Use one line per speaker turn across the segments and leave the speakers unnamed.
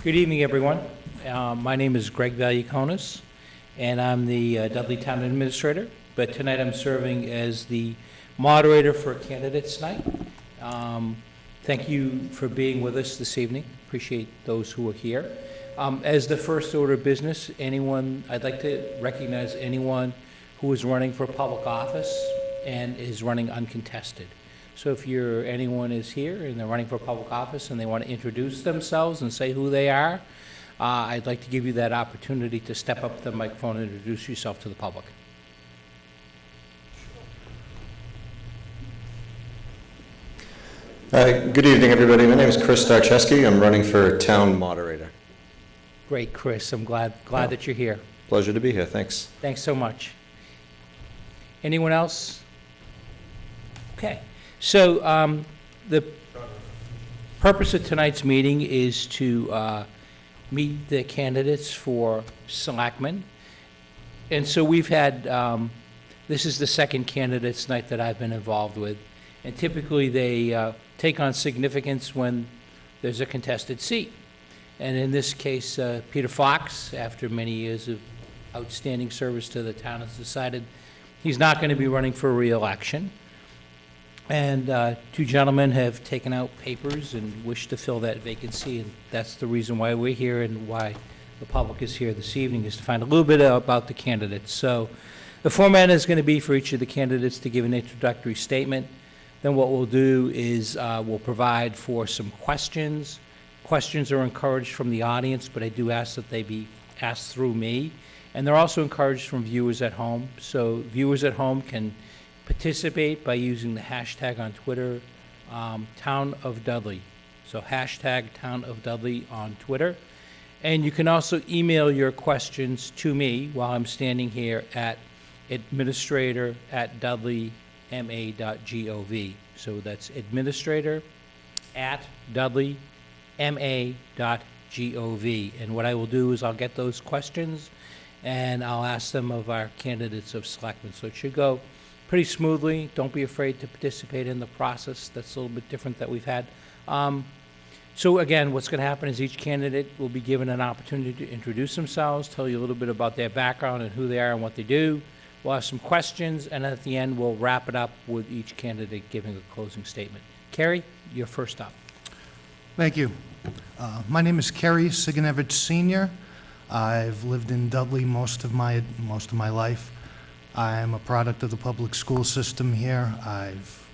Good evening, everyone. My name is Greg Valiakonis, and I'm the Dudley Town Administrator, but tonight I'm serving as the moderator for Candidates Night. Thank you for being with us this evening. Appreciate those who are here. As the first order of business, I'd like to recognize anyone who is running for public office and is running uncontested. So if anyone is here and they're running for public office and they want to introduce themselves and say who they are, I'd like to give you that opportunity to step up to the microphone and introduce yourself to the public.
Good evening, everybody. My name is Chris Starcheski. I'm running for town moderator.
Great, Chris. I'm glad that you're here.
Pleasure to be here. Thanks.
Thanks so much. Anyone else? Okay. So the purpose of tonight's meeting is to meet the candidates for Selectmen. And so we've had, this is the second candidates night that I've been involved with. And typically they take on significance when there's a contested seat. And in this case, Peter Fox, after many years of outstanding service to the town, has decided he's not going to be running for re-election. And two gentlemen have taken out papers and wish to fill that vacancy, and that's the reason why we're here and why the public is here this evening, is to find a little bit about the candidates. So the format is going to be for each of the candidates to give an introductory statement. Then what we'll do is we'll provide for some questions. Questions are encouraged from the audience, but I do ask that they be asked through me. And they're also encouraged from viewers at home. So viewers at home can participate by using the hashtag on Twitter, Town of Dudley. So hashtag Town of Dudley on Twitter. And you can also email your questions to me while I'm standing here at administrator@dudleyma.gov. So that's administrator@dudleyma.gov. And what I will do is I'll get those questions and I'll ask them of our candidates of selectmen. So it should go pretty smoothly. Don't be afraid to participate in the process. That's a little bit different that we've had. So again, what's going to happen is each candidate will be given an opportunity to introduce themselves, tell you a little bit about their background and who they are and what they do. We'll have some questions, and at the end, we'll wrap it up with each candidate giving a closing statement. Kerry, you're first up.
Thank you. My name is Kerry Siganevich Sr. I've lived in Dudley most of my life. I'm a product of the public school system here. I've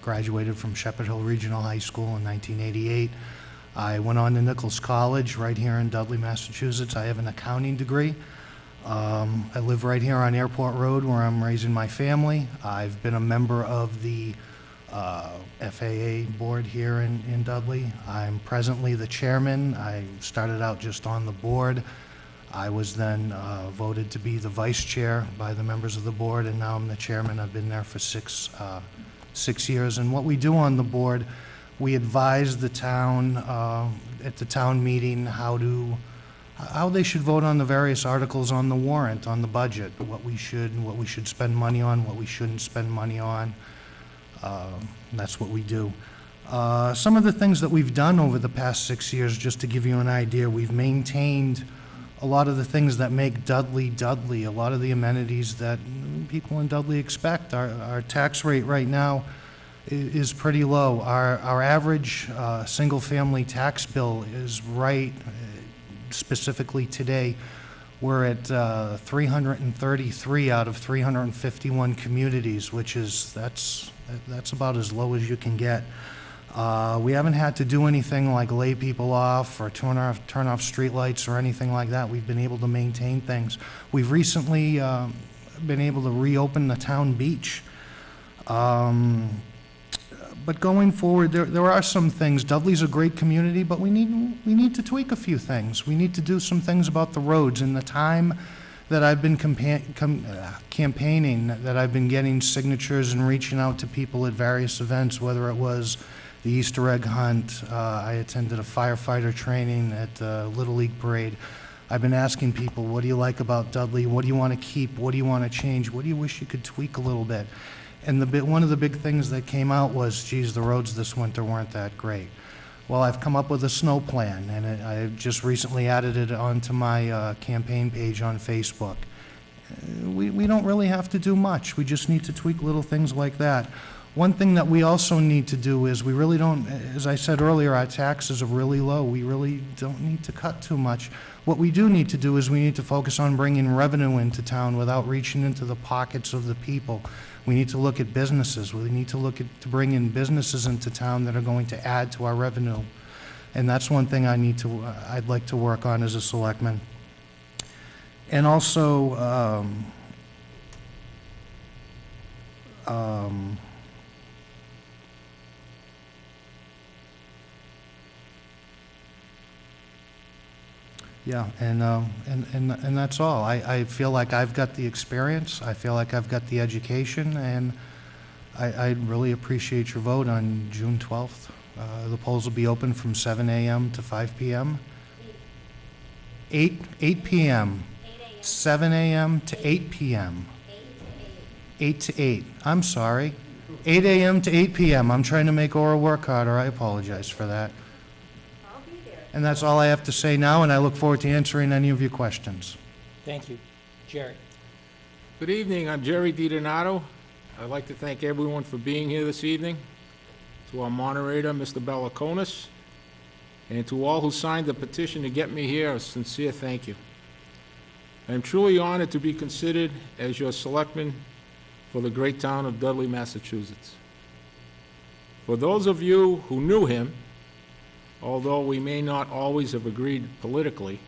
graduated from Shepherd Hill Regional High School in 1988. I went on to Nichols College right here in Dudley, Massachusetts. I have an accounting degree. I live right here on Airport Road where I'm raising my family. I've been a member of the FAA board here in Dudley. I'm presently the chairman. I started out just on the board. I was then voted to be the vice chair by the members of the board, and now I'm the chairman. I've been there for six years. And what we do on the board, we advise the town at the town meeting how they should vote on the various articles on the warrant, on the budget, what we should spend money on, what we shouldn't spend money on. That's what we do. Some of the things that we've done over the past 6 years, just to give you an idea, we've maintained a lot of the things that make Dudley, Dudley, a lot of the amenities that people in Dudley expect. Our tax rate right now is pretty low. Our average single-family tax bill is right, specifically today, we're at 333 out of 351 communities, which is, that's about as low as you can get. We haven't had to do anything like lay people off or turn off streetlights or anything like that. We've been able to maintain things. We've recently been able to reopen the town beach. But going forward, there are some things. Dudley's a great community, but we need to tweak a few things. We need to do some things about the roads. In the time that I've been campaigning, that I've been getting signatures and reaching out to people at various events, whether it was the Easter egg hunt, I attended a firefighter training at the Little League parade. I've been asking people, what do you like about Dudley? What do you want to keep? What do you want to change? What do you wish you could tweak a little bit? And one of the big things that came out was, geez, the roads this winter weren't that great. Well, I've come up with a snow plan, and I just recently added it onto my campaign page on Facebook. We don't really have to do much. We just need to tweak little things like that. One thing that we also need to do is we really don't, as I said earlier, our taxes are really low. We really don't need to cut too much. What we do need to do is we need to focus on bringing revenue into town without reaching into the pockets of the people. We need to look at businesses. We need to look at to bring in businesses into town that are going to add to our revenue. And that's one thing I'd like to work on as a selectman. And also, yeah, and that's all. I feel like I've got the experience, I feel like I've got the education, and I'd really appreciate your vote on June 12th. The polls will be open from 7 a.m. to 5 p.m. 8 p.m. 7 a.m. to 8 p.m. 8 to 8. I'm sorry. 8 a.m. to 8 p.m. I'm trying to make Aura work harder. I apologize for that. And that's all I have to say now, and I look forward to answering any of your questions.
Thank you. Jerry?
Good evening, I'm Jerry DiDonato. I'd like to thank everyone for being here this evening. To our moderator, Mr. Balakonis, and to all who signed the petition to get me here, a sincere thank you. I am truly honored to be considered as your selectman for the great town of Dudley, Massachusetts. For those of you who knew him, although we may not always have agreed politically,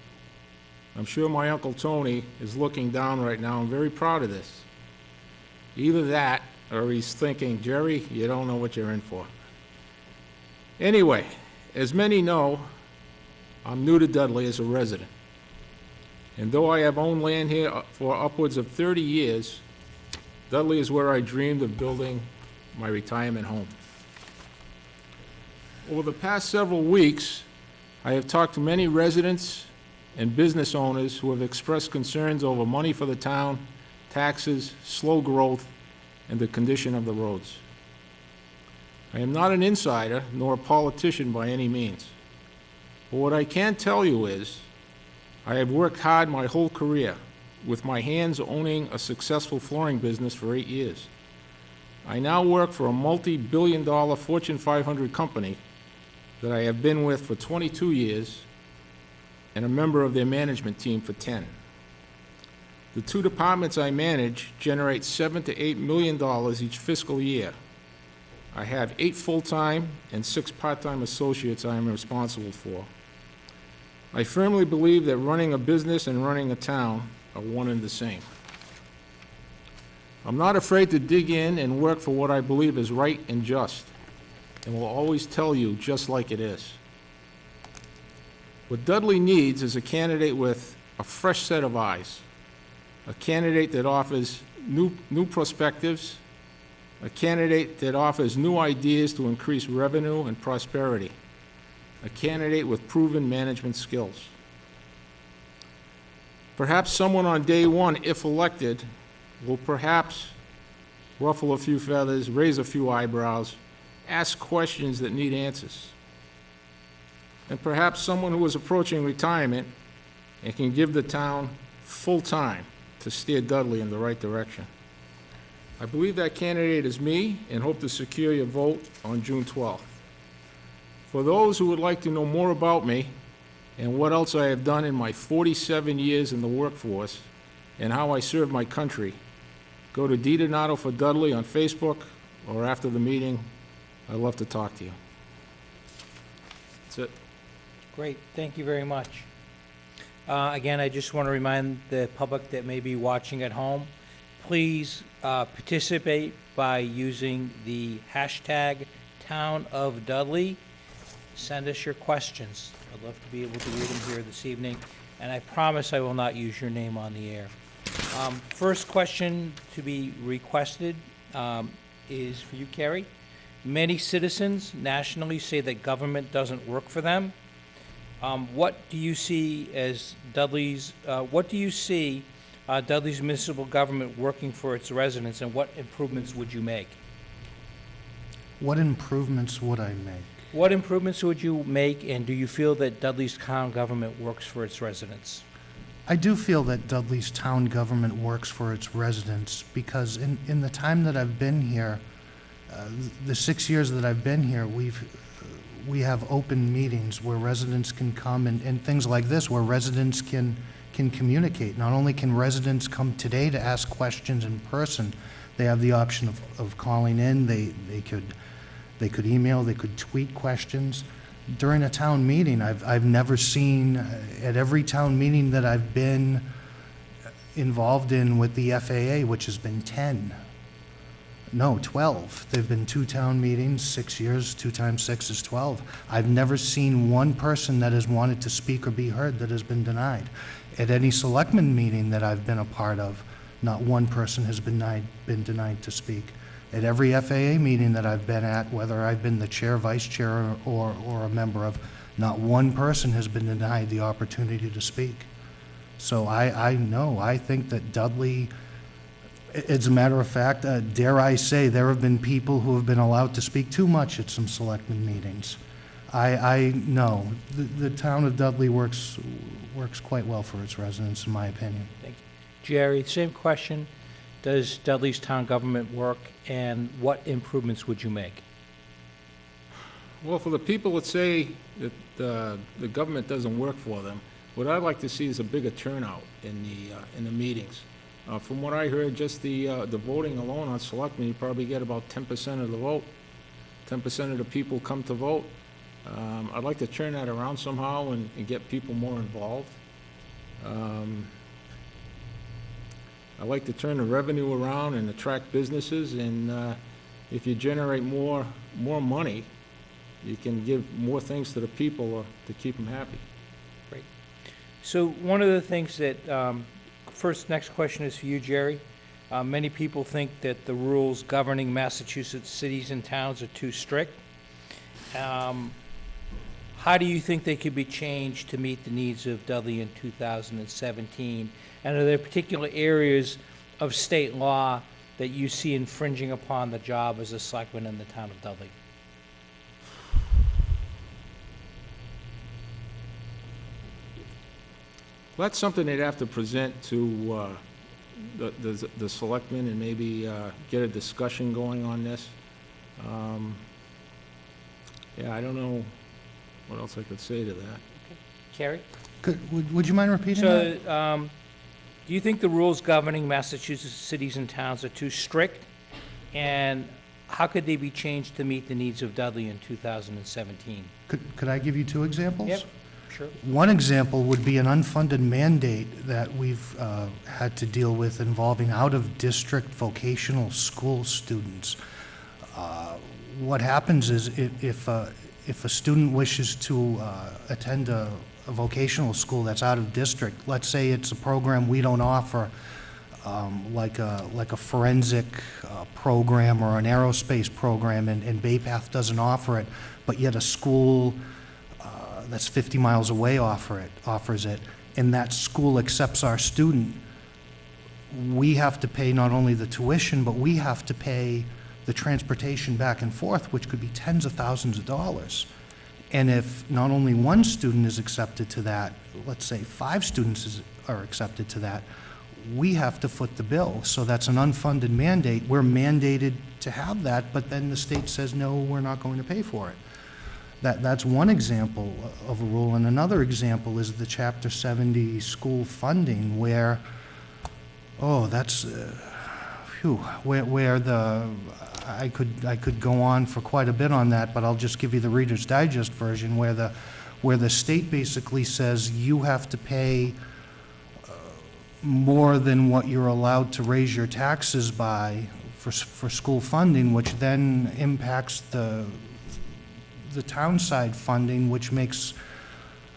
I'm sure my Uncle Tony is looking down right now and very proud of this. Either that, or he's thinking, Jerry, you don't know what you're in for. Anyway, as many know, I'm new to Dudley as a resident. And though I have owned land here for upwards of 30 years, Dudley is where I dreamed of building my retirement home. Over the past several weeks, I have talked to many residents and business owners who have expressed concerns over money for the town, taxes, slow growth, and the condition of the roads. I am not an insider nor a politician by any means. But what I can tell you is, I have worked hard my whole career, with my hands owning a successful flooring business for 8 years. I now work for a multi-billion-dollar Fortune 500 company that I have been with for 22 years and a member of their management team for 10. The two departments I manage generate $7 to $8 million each fiscal year. I have 8 full-time and 6 part-time associates I am responsible for. I firmly believe that running a business and running a town are one and the same. I'm not afraid to dig in and work for what I believe is right and just, and will always tell you just like it is. What Dudley needs is a candidate with a fresh set of eyes, a candidate that offers new perspectives, a candidate that offers new ideas to increase revenue and prosperity, a candidate with proven management skills. Perhaps someone on day one, if elected, will perhaps ruffle a few feathers, raise a few eyebrows, ask questions that need answers. And perhaps someone who is approaching retirement and can give the town full time to steer Dudley in the right direction. I believe that candidate is me and hope to secure your vote on June 12th. For those who would like to know more about me and what else I have done in my 47 years in the workforce and how I serve my country, go to DiDonato for Dudley on Facebook, or after the meeting, I'd love to talk to you. That's it.
Great, thank you very much. Again, I just want to remind the public that may be watching at home, please participate by using the hashtag Town of Dudley. Send us your questions. I'd love to be able to read them here this evening, and I promise I will not use your name on the air. First question to be requested is for you, Carrie. Many citizens nationally say that government doesn't work for them. What do you see as Dudley's, Dudley's municipal government working for its residents, and what improvements would you make?
What improvements would I make?
What improvements would you make, and do you feel that Dudley's town government works for its residents?
I do feel that Dudley's town government works for its residents because in the time that I've been here, the 6 years that I've been here, we have open meetings where residents can come and things like this where residents can communicate. Not only can residents come today to ask questions in person, they have the option of calling in. They could email, they could tweet questions. During a town meeting, I've never seen, at every town meeting that I've been involved in with the FAA, which has been 12. There've been 2 town meetings, 6 years, 2 times 6 is 12. I've never seen one person that has wanted to speak or be heard that has been denied. At any selectmen meeting that I've been a part of, not one person has been denied to speak. At every FAA meeting that I've been at, whether I've been the chair, vice chair, or a member of, not one person has been denied the opportunity to speak. So I think that Dudley, as a matter of fact, dare I say, there have been people who have been allowed to speak too much at some selectmen meetings. I know the town of Dudley works quite well for its residents, in my opinion.
Thank you. Jerry, same question. Does Dudley's town government work, and what improvements would you make?
Well, for the people that say that the government doesn't work for them, what I'd like to see is a bigger turnout in the meetings. From what I heard, just the voting alone on selectmen, you probably get about 10% of the vote. 10% of the people come to vote. I'd like to turn that around somehow and get people more involved. I'd like to turn the revenue around and attract businesses, and if you generate more money, you can give more things to the people to keep them happy.
Great. So one of the things that, next question is for you, Jerry. Many people think that the rules governing Massachusetts cities and towns are too strict. How do you think they could be changed to meet the needs of Dudley in 2017? And are there particular areas of state law that you see infringing upon the job as a selectman in the town of Dudley?
Well, that's something they'd have to present to the selectmen and maybe get a discussion going on this. Yeah, I don't know what else I could say to that.
Okay. Carrie?
Would you mind repeating that?
So, do you think the rules governing Massachusetts cities and towns are too strict? And how could they be changed to meet the needs of Dudley in 2017?
Could I give you 2 examples?
Yep, sure.
One example would be an unfunded mandate that we've had to deal with involving out-of-district vocational school students. What happens is if a student wishes to attend a vocational school that's out of district, let's say it's a program we don't offer, like a forensic program or an aerospace program, and Bay Path doesn't offer it, but yet a school that's 50 miles away offers it, and that school accepts our student, we have to pay not only the tuition, but we have to pay the transportation back and forth, which could be tens of thousands of dollars. And if not only one student is accepted to that, let's say 5 students are accepted to that, we have to foot the bill. So that's an unfunded mandate. We're mandated to have that, but then the state says, no, we're not going to pay for it. That's one example of a rule. And another example is the Chapter 70 school funding where, I could go on for quite a bit on that, but I'll just give you the Reader's Digest version where the state basically says you have to pay more than what you're allowed to raise your taxes by for school funding, which then impacts the town side funding, which makes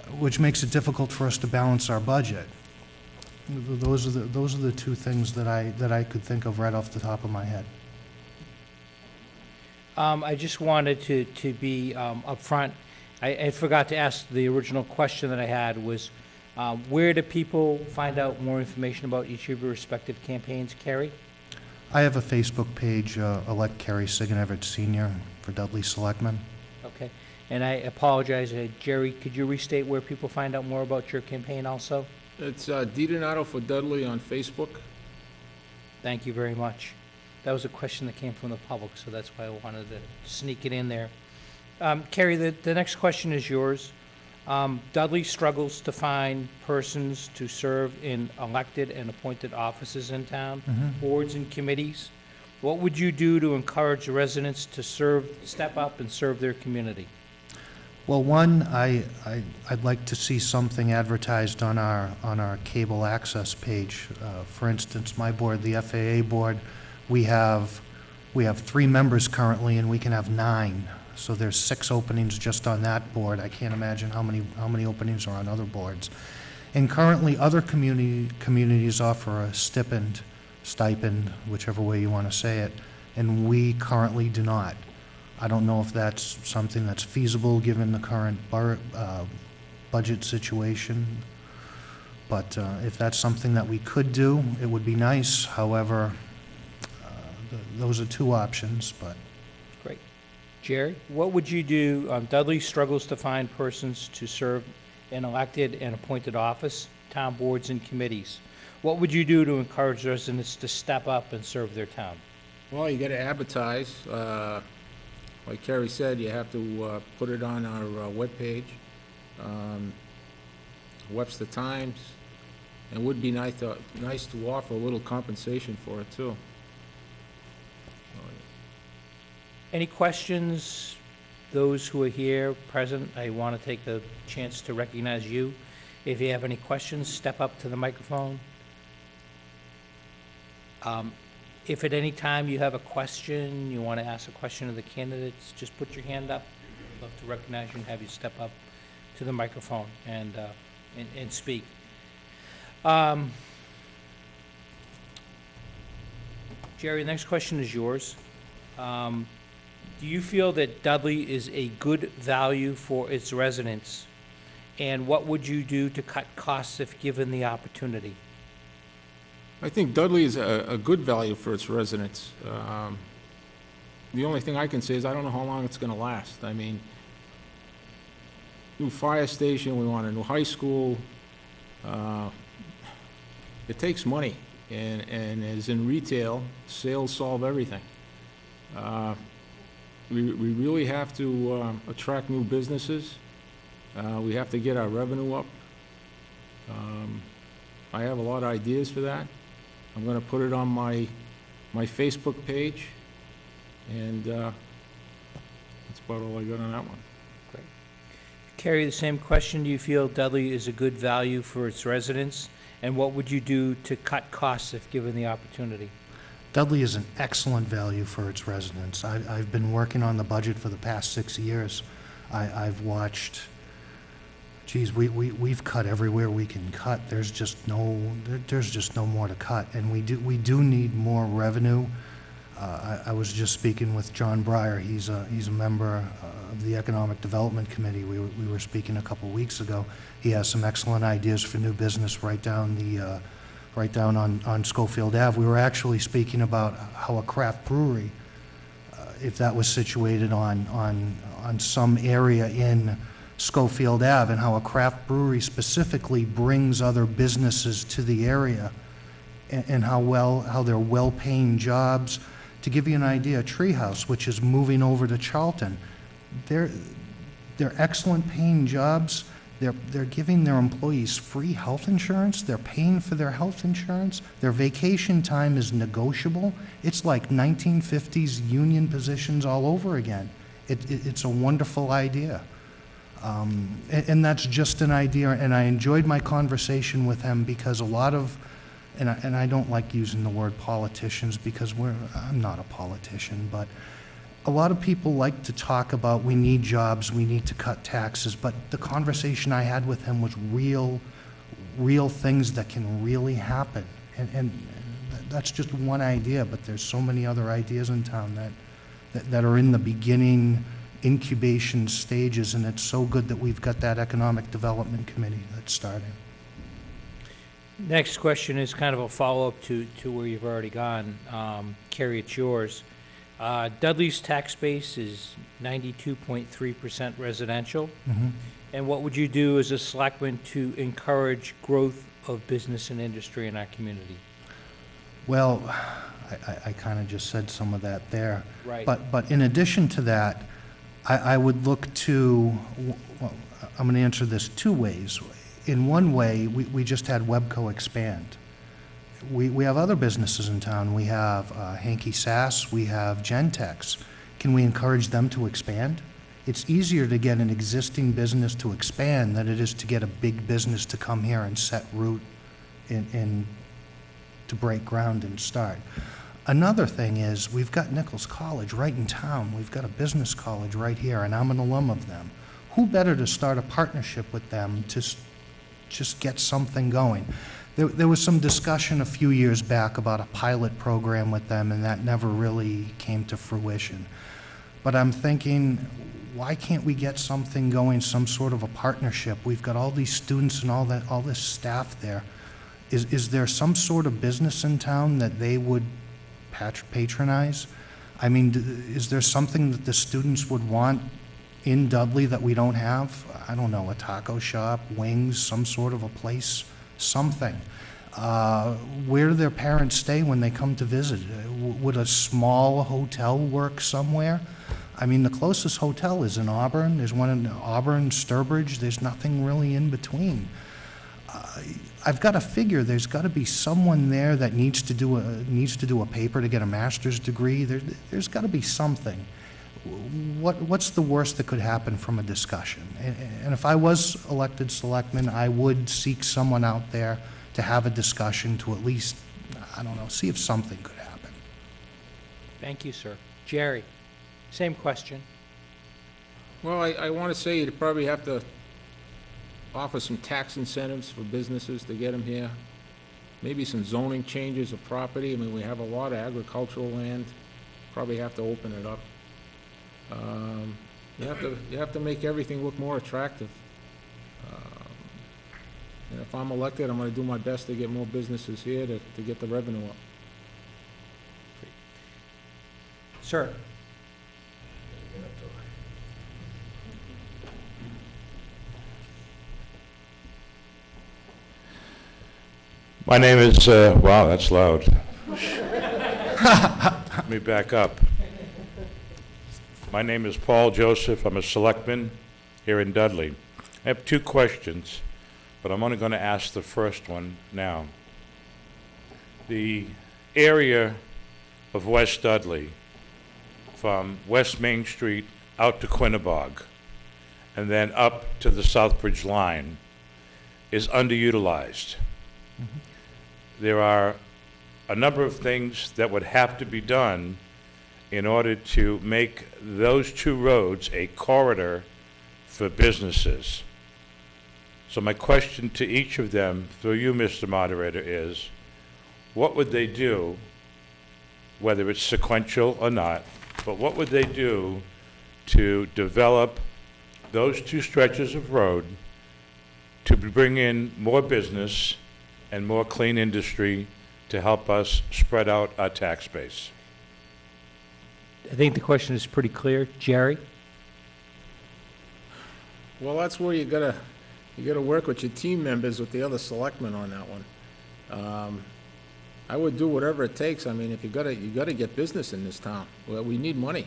it difficult for us to balance our budget. Those are the 2 things that I could think of right off the top of my head.
I just wanted to be upfront. I forgot to ask the original question that I had was, where do people find out more information about each of your respective campaigns, Carrie?
I have a Facebook page, elect Kerry Siganevich Sr. for Dudley Selectmen.
Okay. And I apologize, Jerry, could you restate where people find out more about your campaign also?
It's DiDonato for Dudley on Facebook.
Thank you very much. That was a question that came from the public, so that's why I wanted to sneak it in there. Carrie, the next question is yours. Dudley struggles to find persons to serve in elected and appointed offices in town, boards and committees. What would you do to encourage residents to step up and serve their community?
Well, one, I'd like to see something advertised on our cable access page. For instance, my board, the FAA board, we have 3 members currently, and we can have 9. So there's 6 openings just on that board. I can't imagine how many openings are on other boards. And currently, other communities offer a stipend, whichever way you want to say it, and we currently do not. I don't know if that's something that's feasible given the current budget situation, but if that's something that we could do, it would be nice. However, those are 2 options, but.
Great. Jerry, what would you do? Dudley struggles to find persons to serve in elected and appointed office, town boards and committees. What would you do to encourage residents to step up and serve their town?
Well, you got to advertise. Like Kerry said, you have to put it on our webpage, Webster Times, and it would be nice to offer a little compensation for it, too.
Any questions? Those who are here present, I want to take the chance to recognize you. If you have any questions, step up to the microphone. If at any time you have a question, you want to ask a question of the candidates, just put your hand up. I'd love to recognize you and have you step up to the microphone and speak. Jerry, the next question is yours. Do you feel that Dudley is a good value for its residents? And what would you do to cut costs if given the opportunity?
I think Dudley is a good value for its residents. The only thing I can say is I don't know how long it's going to last. I mean, new fire station, we want a new high school. It takes money, and as in retail, sales solve everything. We really have to attract new businesses. We have to get our revenue up. I have a lot of ideas for that. I'm going to put it on my Facebook page, and that's about all I got on that one.
Great. Carrie, the same question. Do you feel Dudley is a good value for its residents? And what would you do to cut costs if given the opportunity?
Dudley is an excellent value for its residents. I've been working on the budget for the past 6 years. I've watched, geez, we've cut everywhere we can cut. There's just no more to cut, and we do need more revenue. I was just speaking with John Breyer. He's a member of the Economic Development Committee. We were speaking a couple weeks ago. He has some excellent ideas for new business right down on Schofield Ave. We were actually speaking about how a craft brewery, if that was situated on some area in Schofield Ave, and how a craft brewery specifically brings other businesses to the area, and how they're well-paying jobs. To give you an idea, Treehouse, which is moving over to Charlton, they're excellent paying jobs. They're giving their employees free health insurance. They're paying for their health insurance. Their vacation time is negotiable. It's like 1950s union positions all over again. It's a wonderful idea. And that's just an idea, and I enjoyed my conversation with him because a lot of, and I don't like using the word politicians because I'm not a politician, but a lot of people like to talk about we need jobs, we need to cut taxes, but the conversation I had with him was real things that can really happen. And that's just one idea, but there's so many other ideas in town that are in the beginning incubation stages, and it's so good that we've got that Economic Development Committee that's starting.
Next question is kind of a follow-up to where you've already gone. Carrie, it's yours. Dudley's tax base is 92.3% residential.
Mhm.
And what would you do as a selectman to encourage growth of business and industry in our community?
Well, I kind of just said some of that there.
Right.
But in addition to that, I would look to, well, I'm going to answer this two ways. In one way, we just had Webco expand. We have other businesses in town. We have Hanky Sass, we have Gentex. Can we encourage them to expand? It's easier to get an existing business to expand than it is to get a big business to come here and set root in to break ground and start. Another thing is, we've got Nichols College right in town. We've got a business college right here, and I'm an alum of them. Who better to start a partnership with them to just get something going? There was some discussion a few years back about a pilot program with them, and that never really came to fruition. But I'm thinking, why can't we get something going, some sort of a partnership? We've got all these students and all this staff there. Is there some sort of business in town that they would patronize? I mean, is there something that the students would want in Dudley that we don't have? I don't know, a taco shop, wings, some sort of a place, something. Where do their parents stay when they come to visit? Would a small hotel work somewhere? I mean, the closest hotel is in Auburn. There's one in Auburn, Sturbridge. There's nothing really in between. I've got to figure there's got to be someone there that needs to do a paper to get a master's degree. There's got to be something. What's the worst that could happen from a discussion? And if I was elected selectman, I would seek someone out there to have a discussion to at least, I don't know, see if something could happen.
Thank you, sir. Jerry, same question.
Well, I want to say you'd probably have to offer some tax incentives for businesses to get them here. Maybe some zoning changes of property. I mean, we have a lot of agricultural land. Probably have to open it up. You have to make everything look more attractive. And if I'm elected, I'm going to do my best to get more businesses here to get the revenue up.
Sir?
My name is, wow, that's loud. Let me back up. My name is Paul Joseph. I'm a selectman here in Dudley. I have two questions, but I'm only going to ask the first one now. The area of West Dudley, from West Main Street out to Quinnebog, and then up to the Southbridge line, is underutilized. Mm-hmm. There are a number of things that would have to be done in order to make those two roads a corridor for businesses. So my question to each of them, through you, Mr. Moderator, is what would they do, whether it's sequential or not, but what would they do to develop those two stretches of road to bring in more business and more clean industry to help us spread out our tax base?
I think the question is pretty clear. Jerry?
Well, that's where you gotta work with your team members, with the other selectmen on that one. I would do whatever it takes. I mean, if you gotta get business in this town. Well, we need money.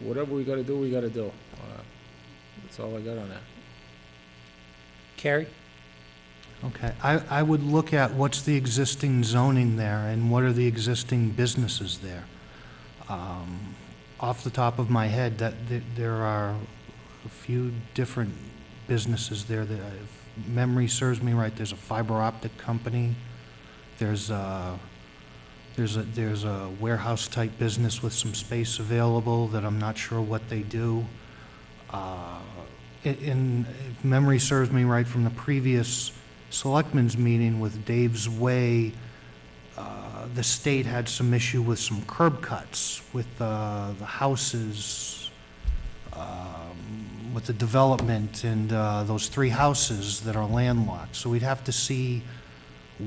Whatever we gotta do, we gotta do. That's all I got on that.
Carrie?
Okay, I would look at what's the existing zoning there and what are the existing businesses there. Off the top of my head, there are a few different businesses there that, if memory serves me right, there's a fiber optic company, there's a warehouse type business with some space available that I'm not sure what they do. If memory serves me right from the previous selectmen's meeting with Dave's Way, the state had some issue with some curb cuts with the houses, with the development and those 3 houses that are landlocked. So we'd have to see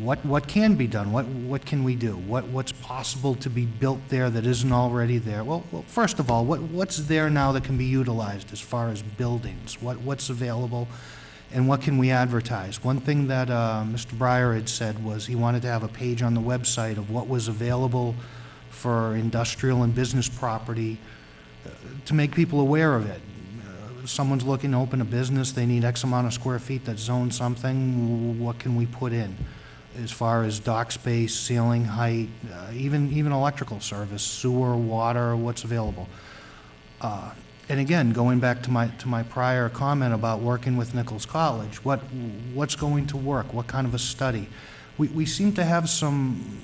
what can be done? What can we do? What's possible to be built there that isn't already there? Well, first of all, what's there now that can be utilized as far as buildings? What's available, and what can we advertise? One thing that Mr. Breyer had said was he wanted to have a page on the website of what was available for industrial and business property to make people aware of it. Someone's looking to open a business, they need X amount of square feet that's zoned something, what can we put in? As far as dock space, ceiling height, even electrical service, sewer, water, what's available. And again, going back to my prior comment about working with Nichols College, what's going to work? What kind of a study? We seem to have some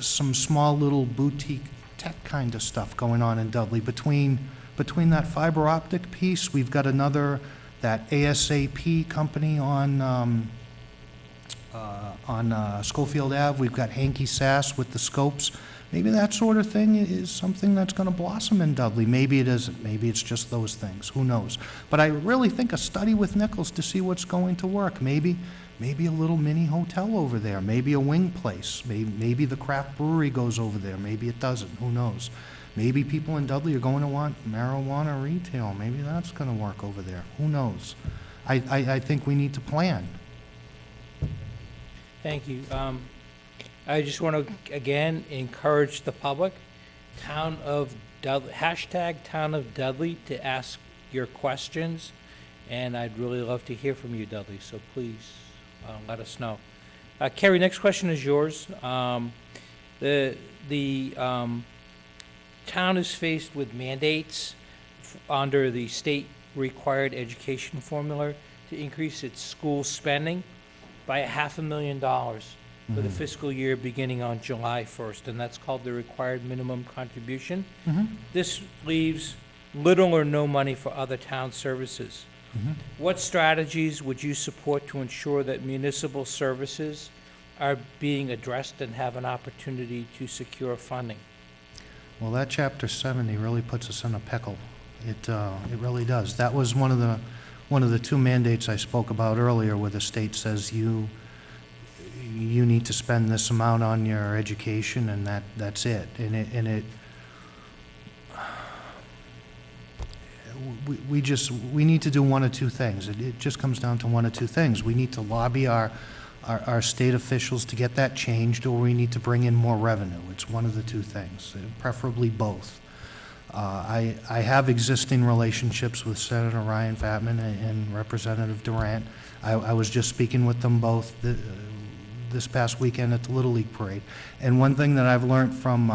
small little boutique tech kind of stuff going on in Dudley. Between that fiber optic piece, we've got that ASAP company on Schofield Ave. We've got Hanky Sass with the scopes. Maybe that sort of thing is something that's going to blossom in Dudley. Maybe it isn't. Maybe it's just those things. Who knows? But I really think a study with Nichols to see what's going to work. Maybe a little mini hotel over there. Maybe a wing place. Maybe the craft brewery goes over there. Maybe it doesn't. Who knows? Maybe people in Dudley are going to want marijuana retail. Maybe that's going to work over there. Who knows? I think we need to plan.
Thank you. I just want to, again, encourage the public, Town of Dudley, hashtag Town of Dudley, to ask your questions, and I'd really love to hear from you, Dudley, so please let us know. Carrie, next question is yours. The town is faced with mandates under the state required education formula to increase its school spending by $500,000 for the fiscal year beginning on July 1st, and that's called the required minimum contribution. This leaves little or no money for other town services. What strategies would you support to ensure that municipal services are being addressed and have an opportunity to secure funding?
Well, that Chapter 70 really puts us in a pickle. It really does. That was one of the two mandates I spoke about earlier, where the state says you need to spend this amount on your education, and that's it. We need to do one of two things. It just comes down to one of two things. We need to lobby our state officials to get that changed, or we need to bring in more revenue. It's one of the two things, preferably both. I have existing relationships with Senator Ryan Fatman and Representative Durant. I was just speaking with them both this past weekend at the Little League Parade. And one thing that I've learned from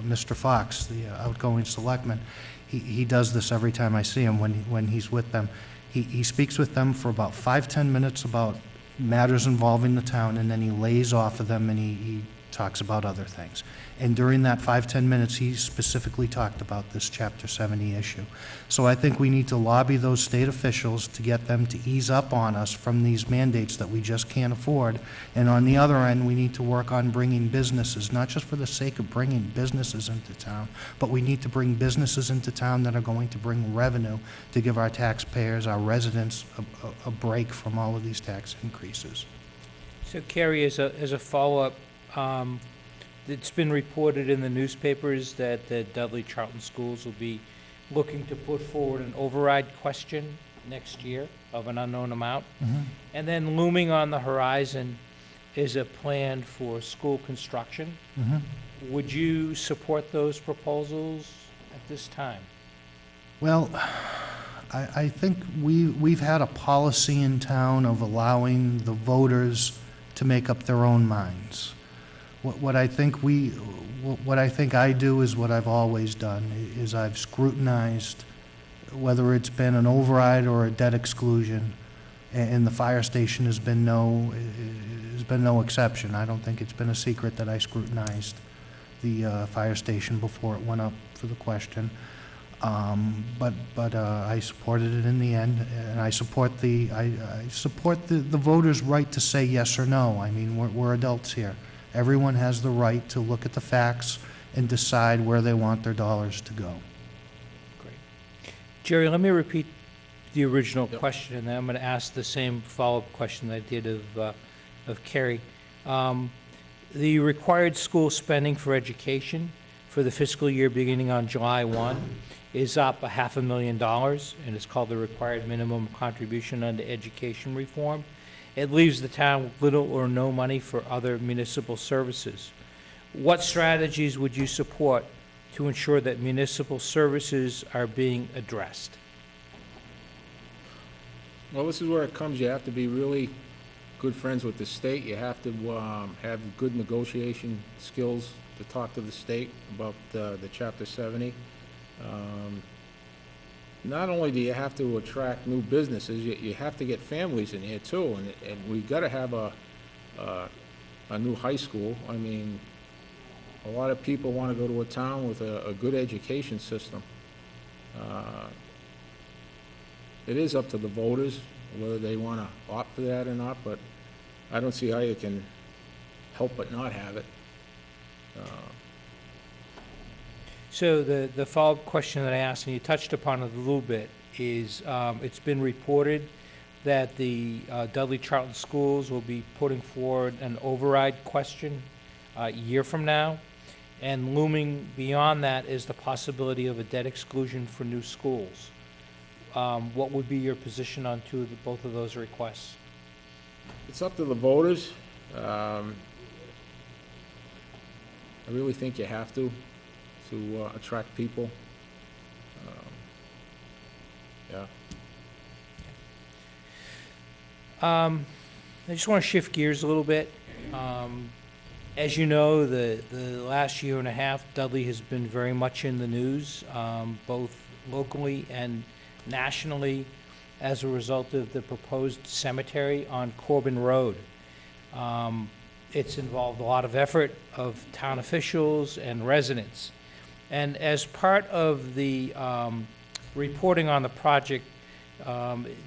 Mr. Fox, the outgoing selectman, he does this every time I see him when he's with them. He speaks with them for about 5-10 minutes about matters involving the town, and then he lays off of them and he talks about other things. And during that 5-10 minutes, he specifically talked about this Chapter 70 issue. So I think we need to lobby those state officials to get them to ease up on us from these mandates that we just can't afford. And on the other end, we need to work on bringing businesses, not just for the sake of bringing businesses into town, but we need to bring businesses into town that are going to bring revenue to give our taxpayers, our residents, a break from all of these tax increases.
So Carrie, as a follow-up, it's been reported in the newspapers that the Dudley Charlton schools will be looking to put forward an override question next year of an unknown amount. And then looming on the horizon is a plan for school construction. Would you support those proposals at this time?
Well, I think we've had a policy in town of allowing the voters to make up their own minds. What I think I do is what I've always done, is I've scrutinized whether it's been an override or a debt exclusion, and the fire station has been no exception. I don't think it's been a secret that I scrutinized the fire station before it went up for the question. But I supported it in the end, and I support the voters' right to say yes or no. I mean, we're adults here. Everyone has the right to look at the facts and decide where they want their dollars to go.
Great. Jerry, let me repeat the original question, and then I'm going to ask the same follow-up question that I did of Carrie. The required school spending for education for the fiscal year beginning on July 1 is up $500,000, and it's called the required minimum contribution under education reform. It leaves the town with little or no money for other municipal services. What strategies would you support to ensure that municipal services are being addressed?
Well, this is where it comes. You have to be really good friends with the state. You have to have good negotiation skills to talk to the state about the Chapter 70. Not only do you have to attract new businesses, you have to get families in here too, and we got to have a new high school. I mean, a lot of people want to go to a town with a good education system. It is up to the voters whether they want to opt for that or not, but I don't see how you can help but not have it.
So the follow-up question that I asked, and you touched upon it a little bit, is it's been reported that the Dudley Charlton Schools will be putting forward an override question a year from now, and looming beyond that is the possibility of a debt exclusion for new schools. What would be your position on both of those requests?
It's up to the voters. I really think you have to attract people. Yeah.
I just want to shift gears a little bit. As you know, the last year and a half, Dudley has been very much in the news, both locally and nationally, as a result of the proposed cemetery on Corbin Road. It's involved a lot of effort of town officials and residents. And as part of the reporting on the project,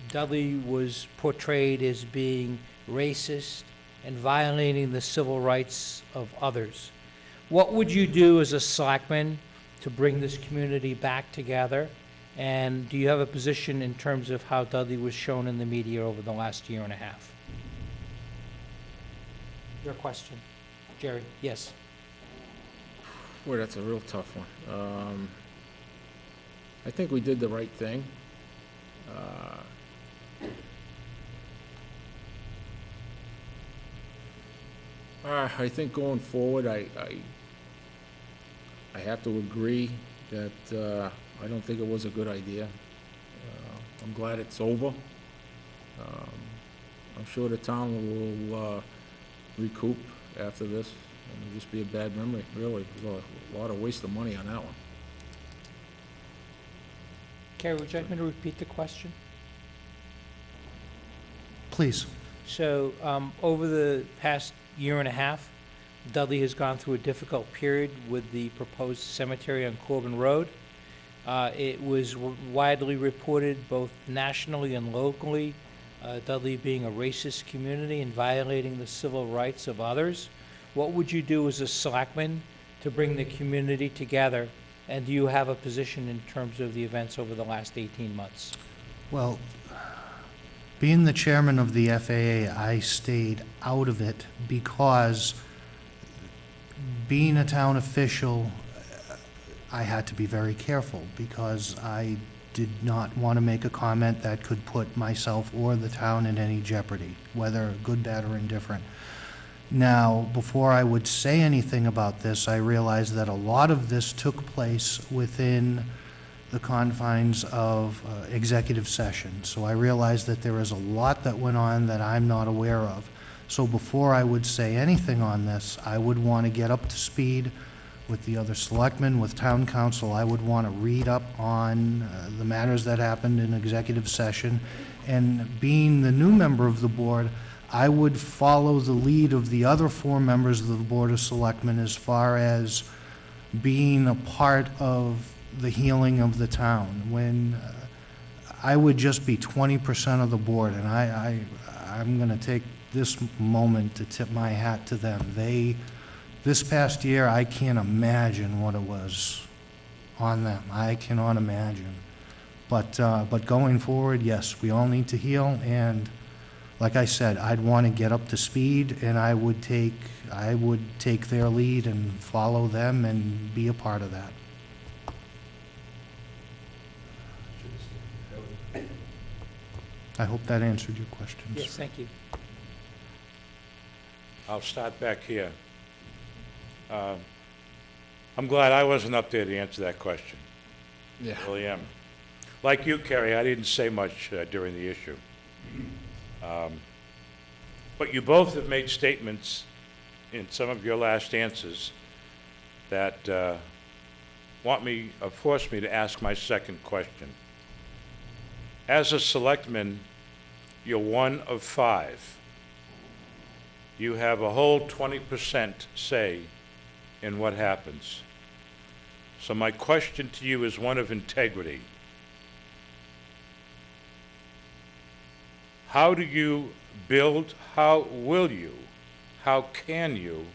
Dudley was portrayed as being racist and violating the civil rights of others. What would you do as a selectman to bring this community back together? And do you have a position in terms of how Dudley was shown in the media over the last year and a half? Your question, Jerry. Yes.
Boy, that's a real tough one. I think we did the right thing. I think going forward, I have to agree that I don't think it was a good idea. I'm glad it's over. I'm sure the town will recoup after this. It'll just be a bad memory, really. There's a lot of waste of money on that one.
Carrie, would you like me to repeat the question?
Please.
So, over the past year and a half, Dudley has gone through a difficult period with the proposed cemetery on Corbin Road. It was widely reported, both nationally and locally, Dudley being a racist community and violating the civil rights of others. What would you do as a selectman to bring the community together? And do you have a position in terms of the events over the last 18 months?
Well, being the chairman of the FAA, I stayed out of it because being a town official, I had to be very careful because I did not want to make a comment that could put myself or the town in any jeopardy, whether good, bad, or indifferent. Now, before I would say anything about this, I realized that a lot of this took place within the confines of executive session. So I realized that there is a lot that went on that I'm not aware of. So before I would say anything on this, I would want to get up to speed with the other selectmen, with town council. I would want to read up on the matters that happened in executive session. And being the new member of the board, I would follow the lead of the other 4 members of the Board of Selectmen as far as being a part of the healing of the town. When I would just be 20% of the board, and I'm going to take this moment to tip my hat to them. This past year, I can't imagine what it was on them. I cannot imagine. But going forward, yes, we all need to heal, and like I said, I'd want to get up to speed, and I would take their lead and follow them and be a part of that. I hope that answered your questions.
Yes, thank you.
I'll start back here. I'm glad I wasn't up there to answer that question.
Yeah.
I really am. Like you, Kerry, I didn't say much during the issue. But you both have made statements in some of your last answers that force me to ask my second question. As a selectman, you're one of 5. You have a whole 20% say in what happens. So my question to you is one of integrity. How do you build, how will you, how can you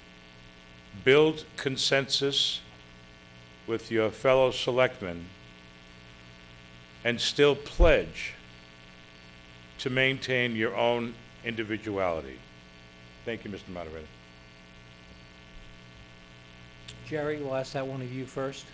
build consensus with your fellow selectmen and still pledge to maintain your own individuality? Thank you, Mr. Moderator.
Jerry, we'll ask that one of you first.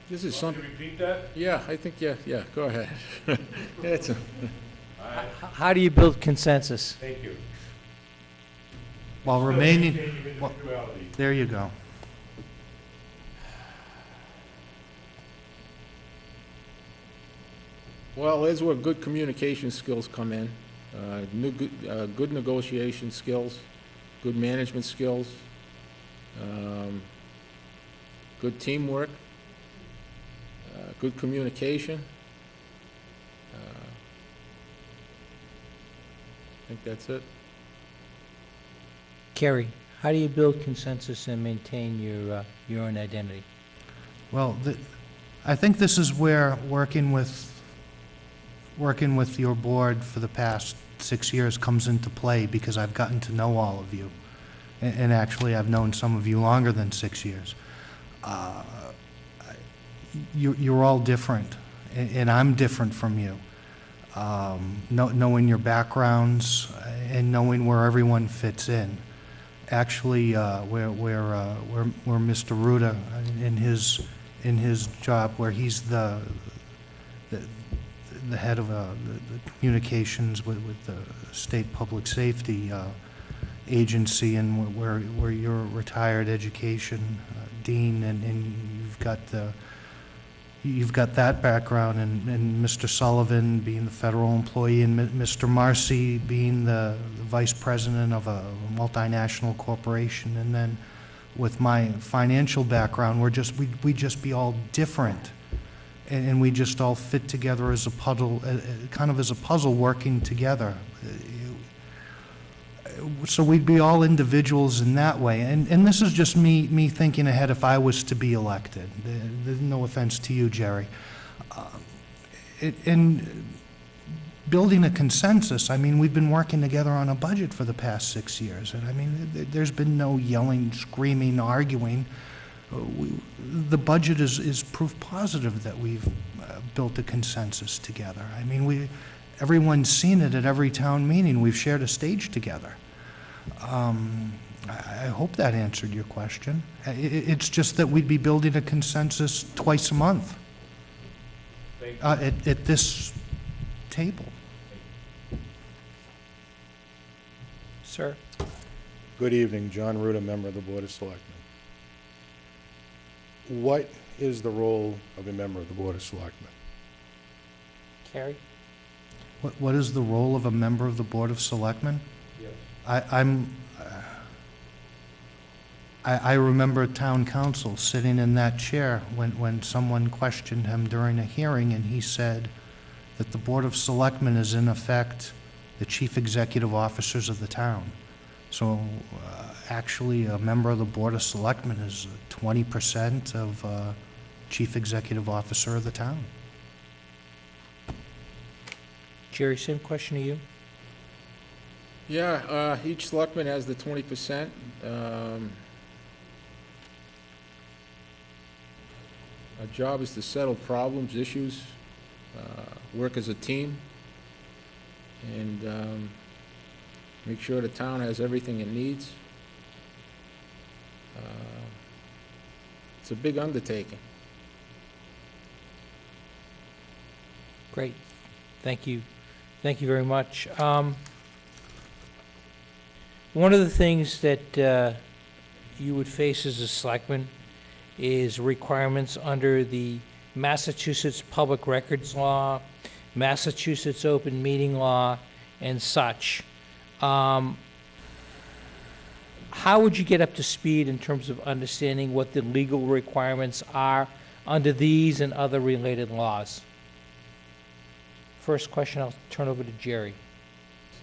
This is
Want
something,
me to repeat that?
yeah, I think, yeah, go ahead. It's
How do you build consensus?
Thank you.
While
Still
remaining,
maintain your individuality.
there you go.
Well, there's where good communication skills come in, good negotiation skills, good management skills, good teamwork, good communication. I think that's it.
Kerry, how do you build consensus and maintain your own identity?
Well, I think this is where working with your board for the past 6 years comes into play, because I've gotten to know all of you. And actually, I've known some of you longer than 6 years. You're all different, and I'm different from you. Knowing your backgrounds and knowing where everyone fits in. Actually, where Mr. Ruda in his job, where he's the head of the communications with the state public safety agency, and where you're a retired education dean, and you've got that background, and Mr. Sullivan being the federal employee, and Mr. Marcy being the vice president of a multinational corporation, and then with my financial background, we just be all different, and we just all fit together as a puzzle, kind of as a puzzle working together. So we'd be all individuals in that way, and this is just me thinking ahead if I was to be elected. There's no offense to you, Jerry. In building a consensus, I mean, we've been working together on a budget for the past 6 years, and I mean, there's been no yelling, screaming, arguing. The budget is proof positive that we've built a consensus together. I mean, everyone's seen it at every town meeting. We've shared a stage together. I hope that answered your question. It's just that we'd be building a consensus twice a month at this table.
Sir?
Good evening, John Ruda, member of the Board of Selectmen. What is the role of a member of the Board of Selectmen?
Kerry?
What is the role of a member of the Board of Selectmen?
Yes.
I remember town council sitting in that chair when someone questioned him during a hearing, and he said that the Board of Selectmen is in effect the chief executive officers of the town. So actually, a member of the Board of Selectmen is 20% of chief executive officer of the town.
Jerry, same question to you.
Yeah, each selectman has the 20%. Our job is to settle problems, issues, work as a team, and make sure the town has everything it needs. It's a big undertaking.
Great. Thank you. Thank you very much. One of the things that you would face as a selectman is requirements under the Massachusetts Public Records Law, Massachusetts Open Meeting Law, and such. How would you get up to speed in terms of understanding what the legal requirements are under these and other related laws? First question, I'll turn over to Jerry.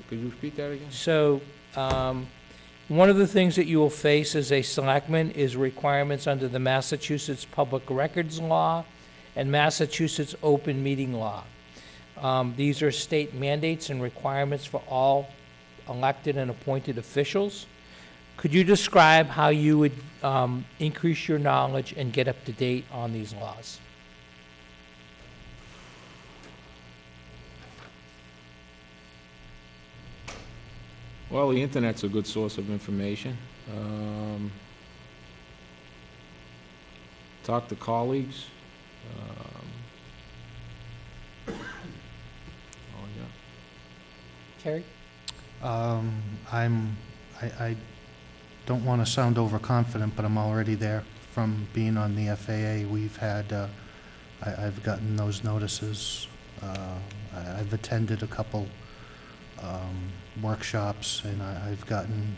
Could you repeat that again?
So, one of the things that you will face as a selectman is requirements under the Massachusetts Public Records Law and Massachusetts Open Meeting Law. These are state mandates and requirements for all elected and appointed officials. Could you describe how you would increase your knowledge and get up to date on these laws?
Well, the internet's a good source of information. Talk to colleagues. Oh, yeah.
Kerry?
I don't want to sound overconfident, but I'm already there from being on the FAA. We've had, I've gotten those notices. I've attended a couple workshops, and I've gotten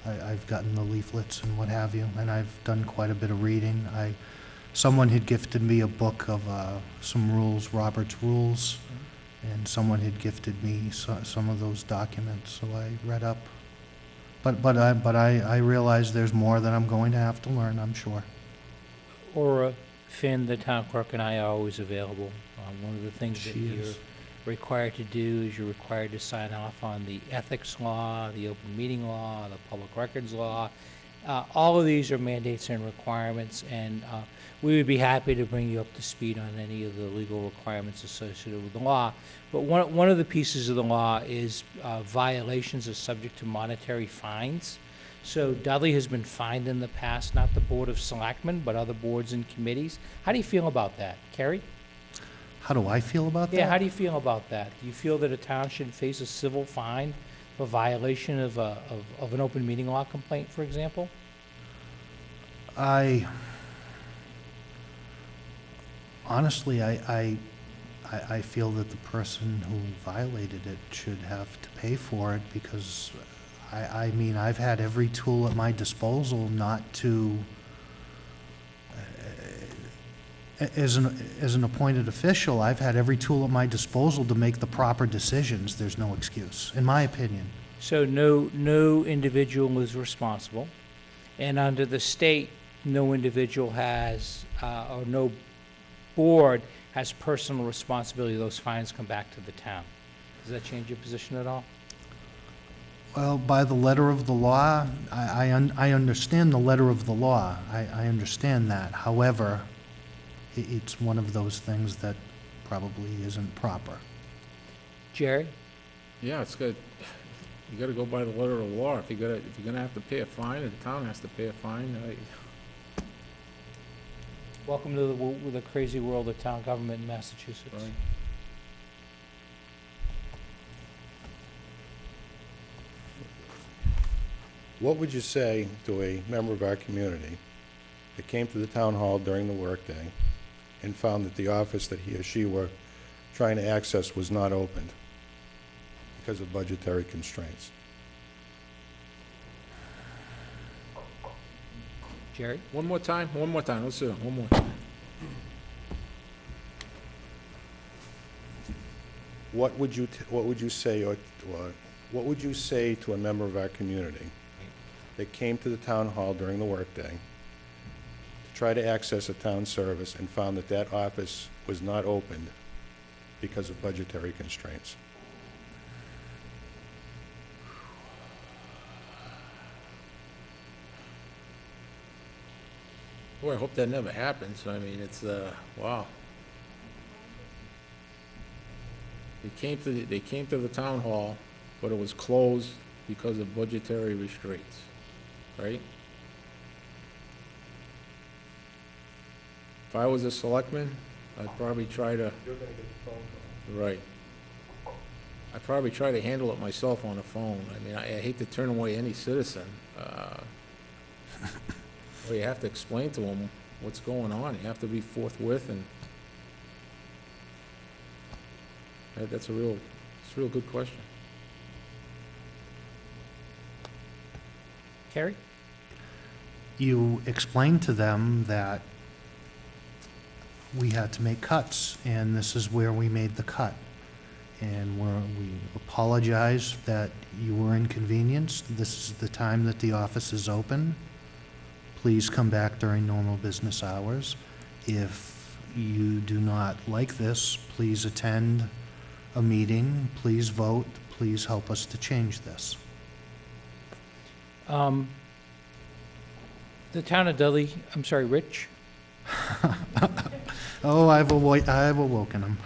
the leaflets and what have you, and I've done quite a bit of reading. Someone had gifted me a book of some rules, Robert's Rules, and someone had gifted me some of those documents, so I read up. But I realize there's more that I'm going to have to learn, I'm sure.
Or Finn, the town clerk, and I are always available. One of the things that
She
you're
is.
required to do is you're required to sign off on the ethics law, the open meeting law, the public records law. All of these are mandates and requirements, and we would be happy to bring you up to speed on any of the legal requirements associated with the law. But one of the pieces of the law is violations are subject to monetary fines. So Dudley has been fined in the past, not the Board of Selectmen, but other boards and committees. How do you feel about that? Kerry?
How do I feel about that?
Yeah, how do you feel about that? Do you feel that a town should face a civil fine for violation of an open meeting law complaint, for example?
Honestly, I feel that the person who violated it should have to pay for it, because I mean, I've had every tool at my disposal not to, as an appointed official, I've had every tool at my disposal to make the proper decisions. There's no excuse, in my opinion.
So no individual is responsible, and under the state, no individual has, or no board has personal responsibility. Those fines come back to the town. Does that change your position at all?
Well, by the letter of the law, I understand the letter of the law. I understand that. However, it's one of those things that probably isn't proper.
Jerry?
Yeah, it's good. You gotta go by the letter of the law. If you're gonna have to pay a fine, and the town has to pay a fine,
Welcome to the crazy world of town government in Massachusetts.
Right.
What would you say to a member of our community that came to the town hall during the workday and found that the office that he or she were trying to access was not opened because of budgetary constraints?
Jerry?
One more time, let's do it, one more time.
What would you say, or what would you say to a member of our community that came to the town hall during the workday to try to access a town service and found that that office was not opened because of budgetary constraints?
Boy, I hope that never happens. I mean, it's, wow. They came to the town hall, but it was closed because of budgetary restraints, right? If I was a selectman, I'd probably try to. You're gonna get the phone call. Right. I'd probably try to handle it myself on the phone. I mean, I hate to turn away any citizen. Well, you have to explain to them what's going on. You have to be forthwith, and it's a real good question.
Carrie?
You explained to them that we had to make cuts, and this is where we made the cut. And we apologize that you were inconvenienced. This is the time that the office is open. Please come back during normal business hours. If you do not like this, please attend a meeting, please vote, please help us to change this.
The town of Dudley, I'm sorry, Rich?
Oh, I've awoken him.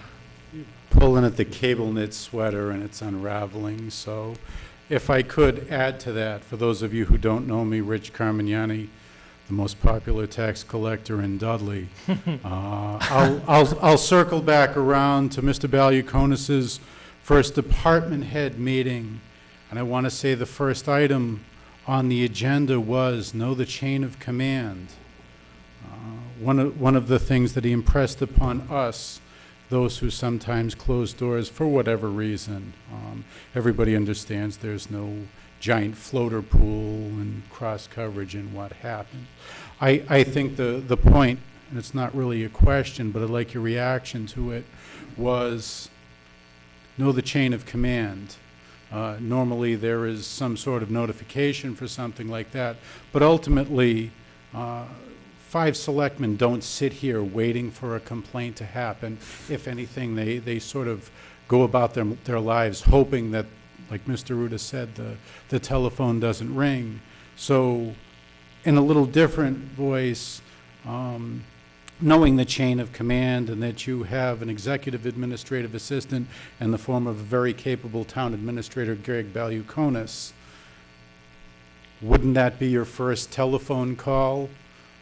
Pulling at the cable knit sweater and it's unraveling. So if I could add to that, for those of you who don't know me, Rich Carmignani, the most popular tax collector in Dudley. I'll circle back around to Mr. Ballyukonis's first department head meeting. And I want to say the first item on the agenda was know the chain of command. One of the things that he impressed upon us, those who sometimes close doors for whatever reason. Everybody understands there's no giant floater pool and cross coverage and what happened. I think the point, and it's not really a question, but I'd like your reaction to it, was know the chain of command. Normally there is some sort of notification for something like that, but ultimately 5 selectmen don't sit here waiting for a complaint to happen. If anything, they sort of go about their lives hoping that, like Mr. Ruda said, the telephone doesn't ring. So in a little different voice, knowing the chain of command and that you have an executive administrative assistant in the form of a very capable town administrator, Greg Ballyukonis, wouldn't that be your first telephone call?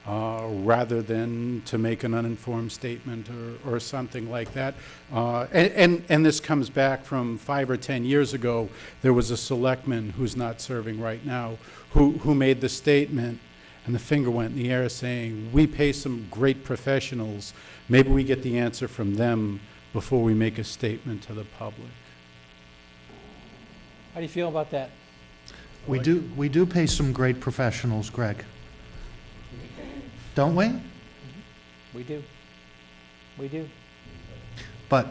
Rather than to make an uninformed statement or something like that. And this comes back from 5 or 10 years ago. There was a selectman who's not serving right now who made the statement, and the finger went in the air saying, we pay some great professionals. Maybe we get the answer from them before we make a statement to the public.
How do you feel about that?
We do pay some great professionals, Greg. Don't we?
We do. We do.
But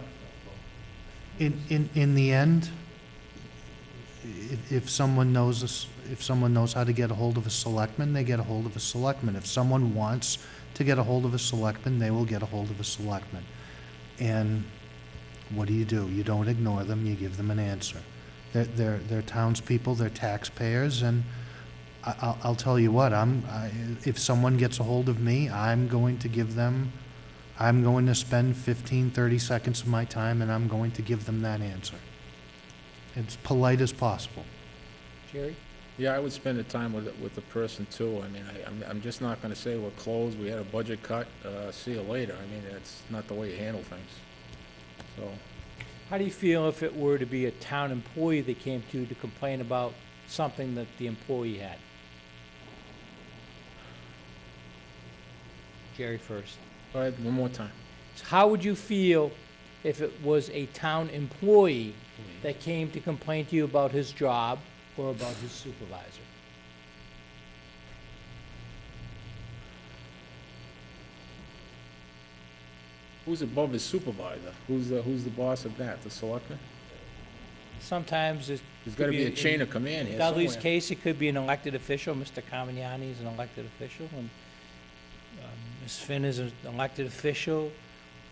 in the end, if someone knows how to get a hold of a selectman, they get a hold of a selectman. If someone wants to get a hold of a selectman, they will get a hold of a selectman. And what do? You don't ignore them, you give them an answer. They're townspeople, they're taxpayers, and I'll tell you what, if someone gets a hold of me, I'm going to spend 15, 30 seconds of my time, and I'm going to give them that answer. It's polite as possible.
Jerry?
Yeah, I would spend the time with the person too. I mean, I'm just not gonna say we're closed, we had a budget cut, see you later. I mean, that's not the way you handle things. So,
How do you feel if it were to be a town employee that came to you to complain about something that the employee had? Jerry first.
go ahead, one more time.
How would you feel if it was a town employee that came to complain to you about his job or about his supervisor?
Who's above his supervisor? Who's the boss of that? The selectman?
Sometimes
There's gotta be a chain of command here
Dudley's
somewhere.
case, it could be an elected official. Mr. Carmignani is an elected official, and Ms. Finn is an elected official.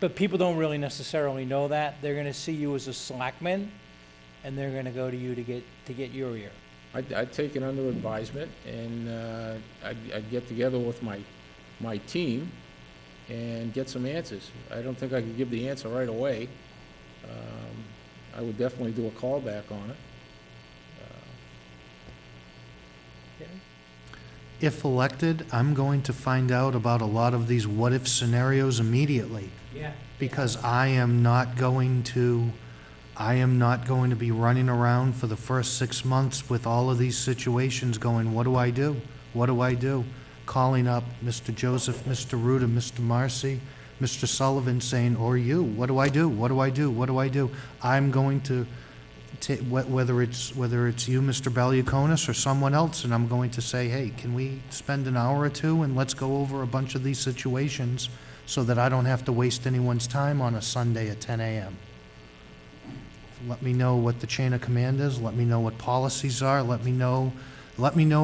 But people don't really necessarily know that. They're gonna see you as a selectman, and they're gonna go to you to get your ear.
I'd take it under advisement, and I'd get together with my my team and get some answers. I don't think I could give the answer right away. I would definitely do a callback on it.
If elected, I'm going to find out about a lot of these what-if scenarios immediately,
Yeah.
because I am not going to be running around for the first 6 months with all of these situations going, what do I do? What do I do? Calling up Mr. Joseph, Mr. Ruda, Mr. Marcy, Mr. Sullivan, saying, or you, what do I do? What do I do? What do I do? I'm going to, whether it's you, Mr. Valiakonis, or someone else, and I'm going to say, hey, can we spend an hour or two and let's go over a bunch of these situations so that I don't have to waste anyone's time on a Sunday at 10 a.m. Let me know what the chain of command is. Let me know what policies are. Let me know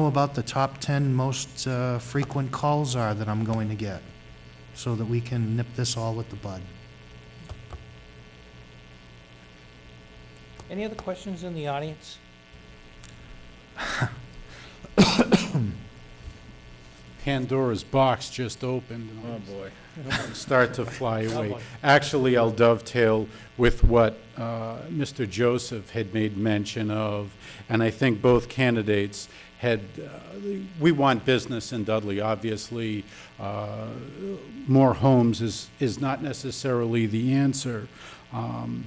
about the top 10 most frequent calls are that I'm going to get, so that we can nip this all at the bud.
Any other questions in the audience?
Pandora's box just opened.
Oh, boy.
Start to fly
Oh,
away.
boy.
Actually, I'll dovetail with what Mr. Joseph had made mention of, and I think both candidates had, we want business in Dudley. Obviously, more homes is not necessarily the answer. On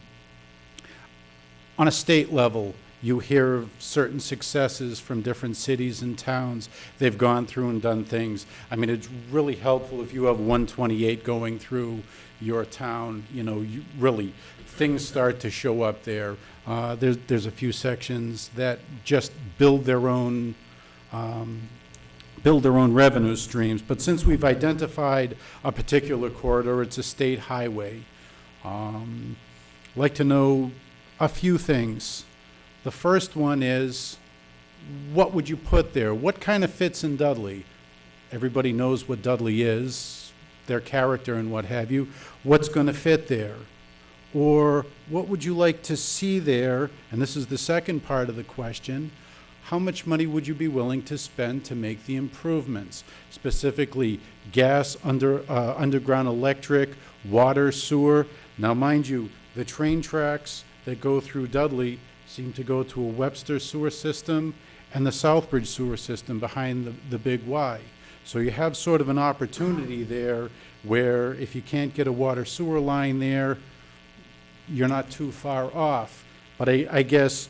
a state level, you hear of certain successes from different cities and towns. They've gone through and done things. I mean, it's really helpful if you have 128 going through your town. You know, you really, things start to show up there. There's a few sections that just build their own revenue streams. But since we've identified a particular corridor, it's a state highway. I'd like to know a few things. The first one is, what would you put there? What kind of fits in Dudley? Everybody knows what Dudley is, their character and what have you. What's going to fit there? Or what would you like to see there? And this is the second part of the question. How much money would you be willing to spend to make the improvements? Specifically, gas, underground electric, water, sewer. Now, mind you, the train tracks that go through Dudley seem to go to a Webster sewer system and the Southbridge sewer system behind the Big Y. So you have sort of an opportunity there where if you can't get a water sewer line there, you're not too far off. But I guess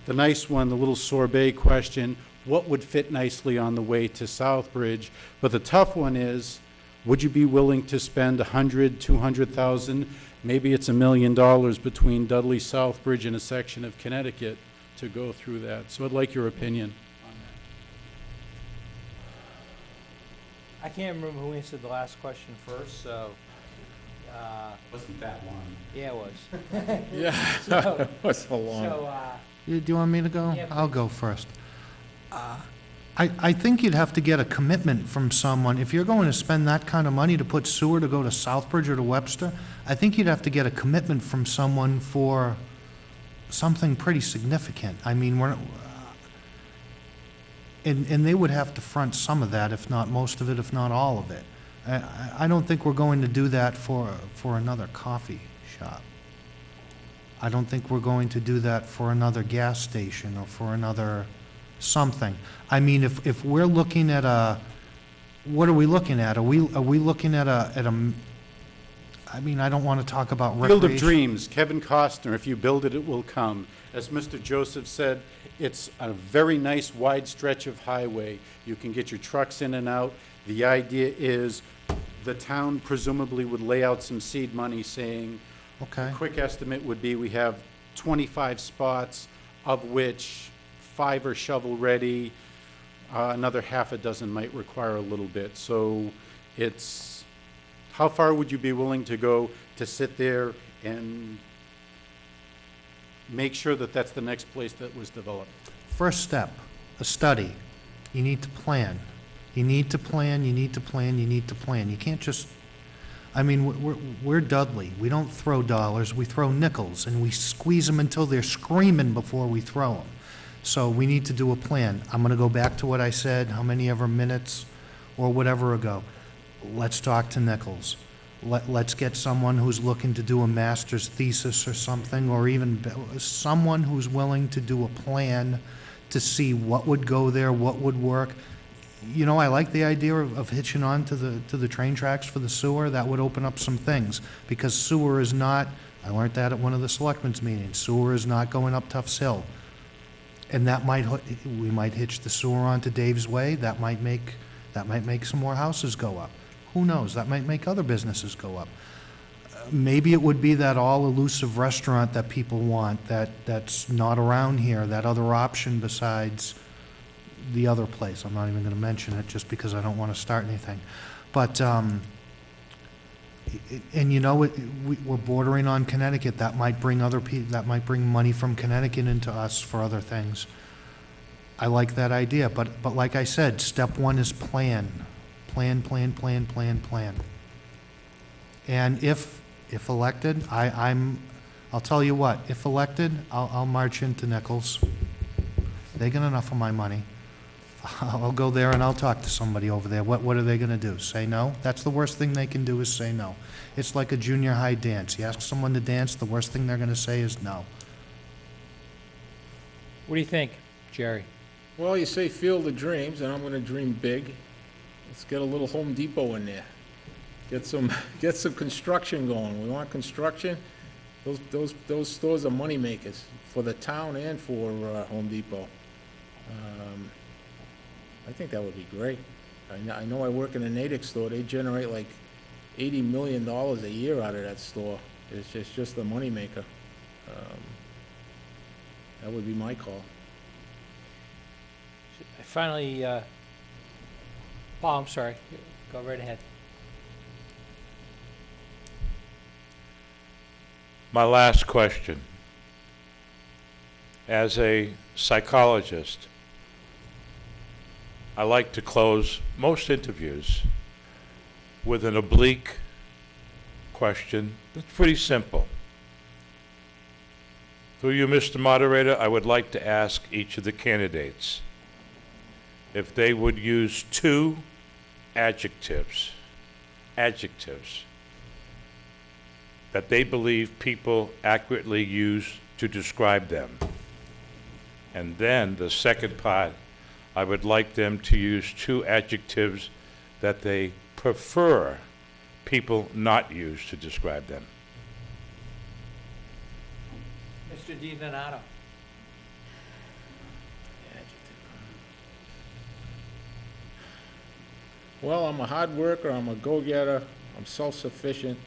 the nice one, the little sorbet question, what would fit nicely on the way to Southbridge? But the tough one is, would you be willing to spend $100,000, $200,000? Maybe it's $1 million between Dudley, Southbridge, and a section of Connecticut to go through that. So I'd like your opinion on that.
I can't remember who answered the last question first, so,
Wasn't that one?
yeah, it was.
Yeah,
So,
that's a long.
so,
Do you want me to go?
Yeah,
I'll go first. I think you'd have to get a commitment from someone. If you're going to spend that kind of money to put sewer to go to Southbridge or to Webster, I think you'd have to get a commitment from someone for something pretty significant. I mean, and they would have to front some of that, if not most of it, if not all of it. I don't think we're going to do that for another coffee shop. I don't think we're going to do that for another gas station or for another something. I mean, if we're looking at what are we looking at? Are we looking at a, I mean, I don't want to talk about
Field
recreation.
of Dreams, Kevin Costner, if you build it, it will come. As Mr. Joseph said, it's a very nice wide stretch of highway. You can get your trucks in and out. The idea is the town presumably would lay out some seed money saying,
Okay.
a quick estimate would be we have 25 spots, of which 5 are shovel-ready. Another half a dozen might require a little bit. So it's, how far would you be willing to go to sit there and make sure that that's the next place that was developed?
First step, a study. You need to plan. You need to plan, you need to plan, you need to plan. You can't just, I mean, we're Dudley. We don't throw dollars, we throw nickels, and we squeeze them until they're screaming before we throw them. So we need to do a plan. I'm going to go back to what I said, how many ever minutes or whatever ago. Let's talk to Nichols. Let's get someone who's looking to do a master's thesis or something, or even someone who's willing to do a plan to see what would go there, what would work. You know, I like the idea of hitching on to the train tracks for the sewer. That would open up some things, because sewer is not, I learned that at one of the selectmen's meetings, sewer is not going up Tufts Hill. And that we might hitch the sewer onto Dave's Way. That might make some more houses go up. Who knows? That might make other businesses go up. Maybe it would be that all elusive restaurant that people want, that's not around here, that other option besides the other place. I'm not even going to mention it just because I don't want to start anything. But, and you know, we're bordering on Connecticut. That might bring other people, that might bring money from Connecticut into us for other things. I like that idea, but like I said, step one is plan. Plan. And if elected, I'll tell you what, if elected, I'll march into Nichols. They get enough of my money. I'll go there and I'll talk to somebody over there. What are they gonna do? Say no? That's the worst thing they can do, is say no. It's like a junior high dance. You ask someone to dance, the worst thing they're gonna say is no.
What do you think, Jerry?
Well, you say field of dreams, and I'm gonna dream big. Let's get a little Home Depot in there. Get some construction going. We want construction. Those stores are money makers for the town and for Home Depot. I think that would be great. I know I work in a Natick store. They generate like $80 million a year out of that store. It's just a money maker. That would be my call.
Finally, Paul, I'm sorry. Go right ahead.
My last question. As a psychologist, I like to close most interviews with an oblique question that's pretty simple. Through you, Mr. Moderator, I would like to ask each of the candidates if they would use two adjectives that they believe people accurately use to describe them. And then the second part, I would like them to use two adjectives that they prefer people not use to describe them.
Mr. DiDonato.
Well, I'm a hard worker, I'm a go-getter, I'm self-sufficient.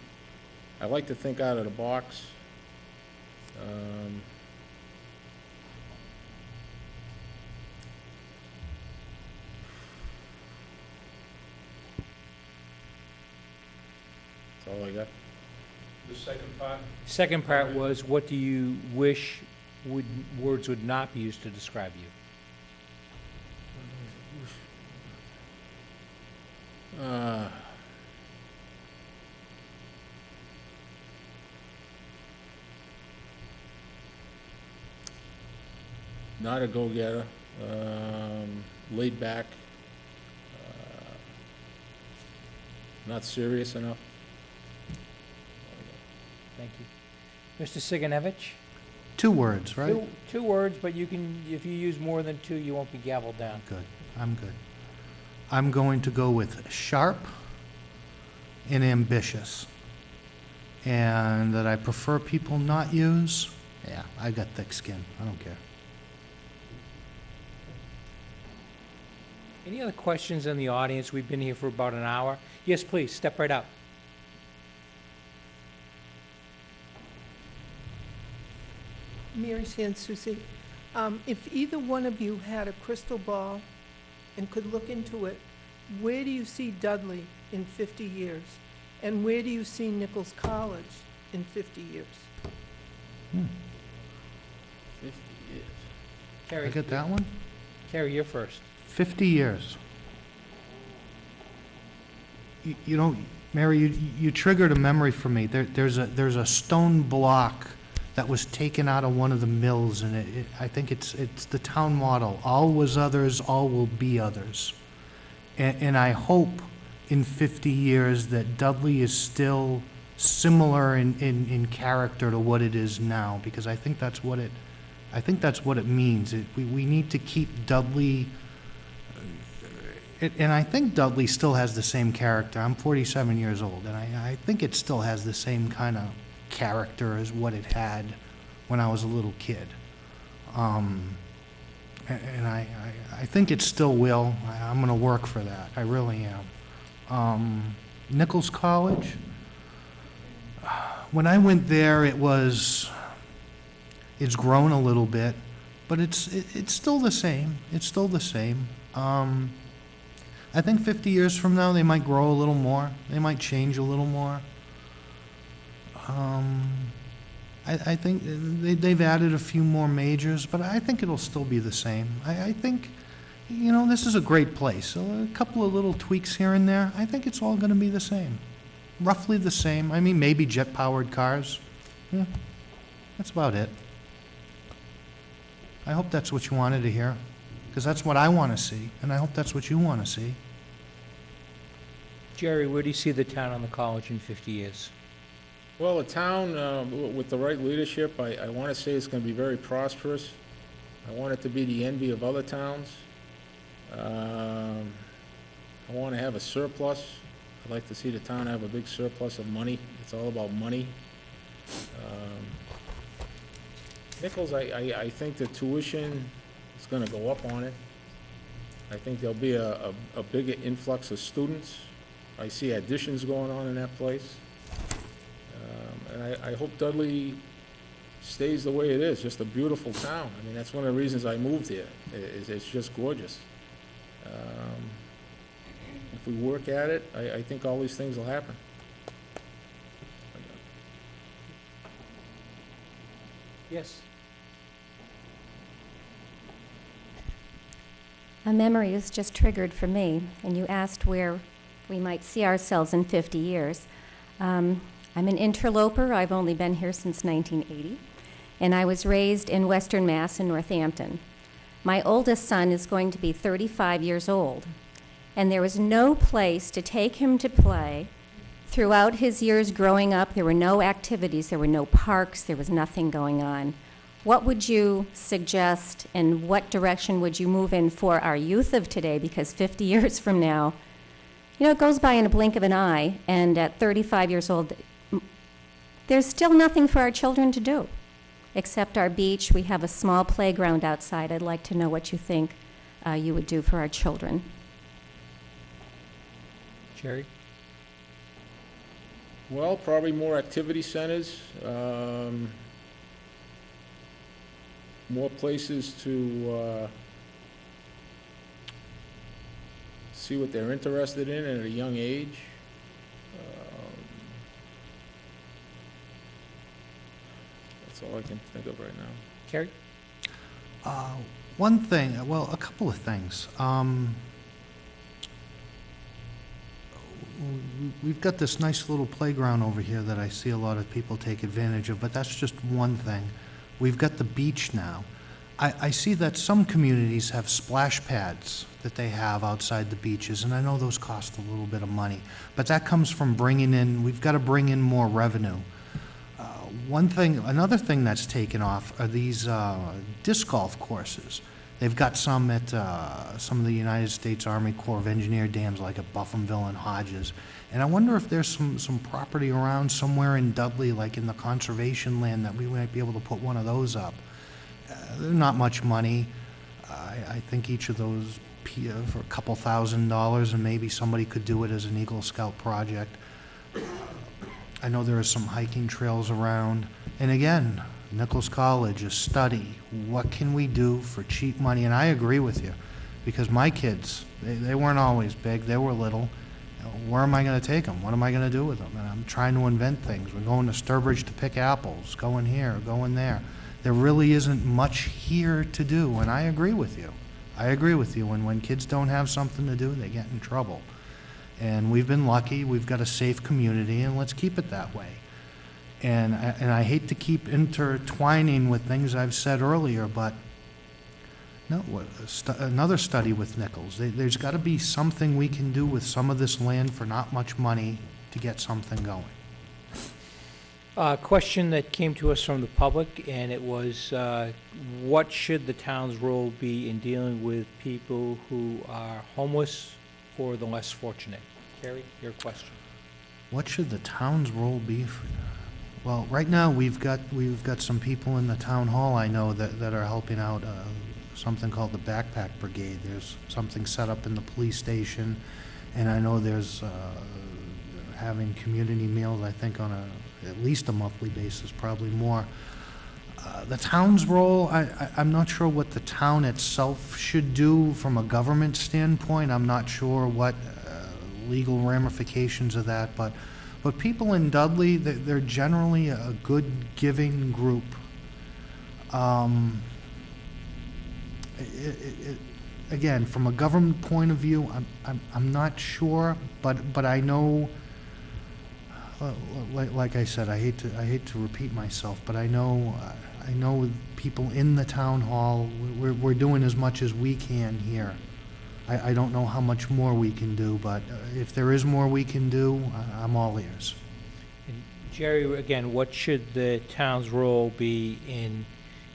I like to think out of the box. That's all I got.
The second part?
Second part was, what do you wish words would not be used to describe you?
Not a go-getter, laid back, not serious enough.
Thank you. Mr. Siganovich?
2 words, right?
Two words, but you can, if you use more than 2, you won't be gavelled down.
Good. I'm good. I'm going to go with sharp and ambitious. And that I prefer people not use. Yeah, I got thick skin. I don't care.
Any other questions in the audience? We've been here for about an hour. Yes, please, step right up.
Mary Sansucci, if either one of you had a crystal ball and could look into it, where do you see Dudley in 50 years? And where do you see Nichols College in 50 years?
50 years.
Carrie,
I get that one?
Carrie, you're first.
50 years. You know, Mary, you triggered a memory for me. There's a stone block that was taken out of one of the mills, and I think it's the town motto: all was others, all will be others. And I hope in 50 years that Dudley is still similar in character to what it is now, because I think that's what it means. We need to keep Dudley, and I think Dudley still has the same character. I'm 47 years old, and I think it still has the same kind of character as what it had when I was a little kid. And I think it still will. I'm going to work for that. I really am. Nichols College, when I went there, it's grown a little bit, but it's still the same. It's still the same. I think 50 years from now, they might grow a little more. They might change a little more. I think they've added a few more majors, but I think it'll still be the same. I think, this is a great place. So a couple of little tweaks here and there, I think it's all going to be the same. Roughly the same. I mean, maybe jet-powered cars. Yeah, that's about it. I hope that's what you wanted to hear, because that's what I want to see, and I hope that's what you want to see.
Jerry, where do you see the town and the college in 50 years?
Well, the town, with the right leadership, I want to say it's going to be very prosperous. I want it to be the envy of other towns. I want to have a surplus. I'd like to see the town have a big surplus of money. It's all about money. Nichols, I think the tuition is going to go up on it. I think there'll be a bigger influx of students. I see additions going on in that place. And I hope Dudley stays the way it is, just a beautiful town. I mean, that's one of the reasons I moved here. It's just gorgeous. If we work at it, I think all these things will happen.
Yes.
A memory is just triggered for me, and you asked where we might see ourselves in 50 years. I'm an interloper. I've only been here since 1980, and I was raised in Western Mass in Northampton. My oldest son is going to be 35 years old, and there was no place to take him to play. Throughout his years growing up, there were no activities, there were no parks, there was nothing going on. What would you suggest, and what direction would you move in for our youth of today? Because 50 years from now, it goes by in a blink of an eye, and at 35 years old, there's still nothing for our children to do, except our beach. We have a small playground outside. I'd like to know what you think you would do for our children.
Jerry?
Well, probably more activity centers, more places to see what they're interested in at a young age. That's all I can think of right now.
Carrie?
One thing, well, a couple of things. We've got this nice little playground over here that I see a lot of people take advantage of, but that's just one thing. We've got the beach now. I see that some communities have splash pads that they have outside the beaches, and I know those cost a little bit of money, but that comes from we've got to bring in more revenue. Another thing that's taken off are these disc golf courses. They've got some at some of the United States Army Corps of Engineer dams, like at Buffinville and Hodges. And I wonder if there's some property around somewhere in Dudley, like in the conservation land, that we might be able to put one of those up. They're not much money. I think each of those for a couple $1,000, and maybe somebody could do it as an Eagle Scout project. I know there are some hiking trails around. And again, Nichols College, a study. What can we do for cheap money? And I agree with you, because my kids, they weren't always big. They were little. Where am I going to take them? What am I going to do with them? And I'm trying to invent things. We're going to Sturbridge to pick apples, going here, going there. There really isn't much here to do, and I agree with you. I agree with you. When kids don't have something to do, they get in trouble. And we've been lucky. We've got a safe community, and let's keep it that way. And I hate to keep intertwining with things I've said earlier, but No, another study with Nichols. There's got to be something we can do with some of this land for not much money to get something going.
A question that came to us from the public, and it was, what should the town's role be in dealing with people who are homeless or the less fortunate? Carrie, your question.
What should the town's role be? Well, right now, we've got some people in the town hall I know that are helping out something called the Backpack Brigade. There's something set up in the police station, and I know there's having community meals, I think, on at least a monthly basis, probably more. The town's role, I'm not sure what the town itself should do from a government standpoint. I'm not sure what legal ramifications of that, but people in Dudley, they're generally a good, giving group. Again, from a government point of view, I'm not sure, but I know, like I said, I hate to repeat myself, but I know people in the town hall. We're doing as much as we can here. I don't know how much more we can do, but if there is more we can do, I'm all ears.
And Jerry, again, what should the town's role be in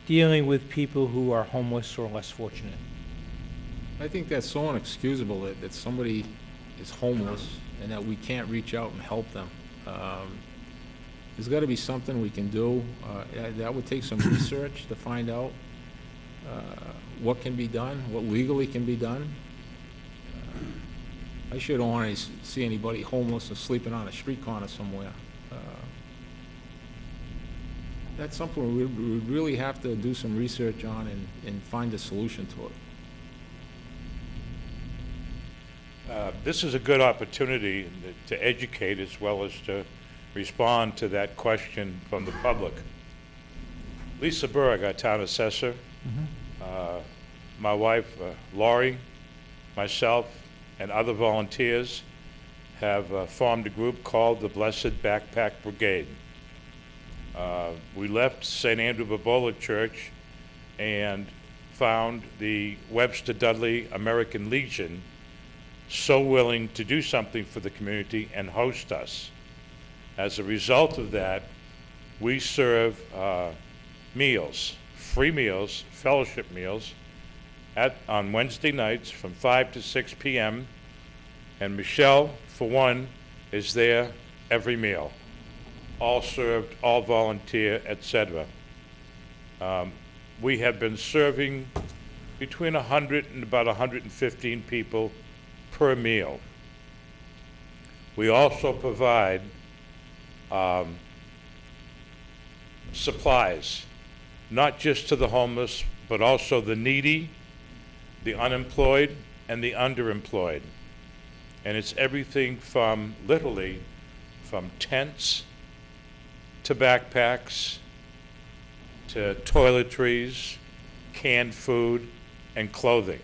dealing with people who are homeless or less fortunate?
I think that's so inexcusable that somebody is homeless and that we can't reach out and help them. There's got to be something we can do. That would take some research to find out what can be done, what legally can be done. I sure don't want to see anybody homeless or sleeping on a street corner somewhere. That's something we would really have to do some research on and find a solution to it.
This is a good opportunity to educate as well as to respond to that question from the public. Lisa Berg, our town assessor, my wife, Laurie, myself, and other volunteers have formed a group called the Blessed Backpack Brigade. We left St. Andrew Babola Church and found the Webster Dudley American Legion so willing to do something for the community and host us. As a result of that, we serve meals, free meals, fellowship meals, on Wednesday nights from 5 to 6 p.m., and Michelle, for one, is there every meal. All served, all volunteer, etc. We have been serving between 100 and about 115 people per meal. We also provide supplies, not just to the homeless, but also the needy, the unemployed, and the underemployed. And it's everything from, literally, from tents to backpacks to toiletries, canned food, and clothing.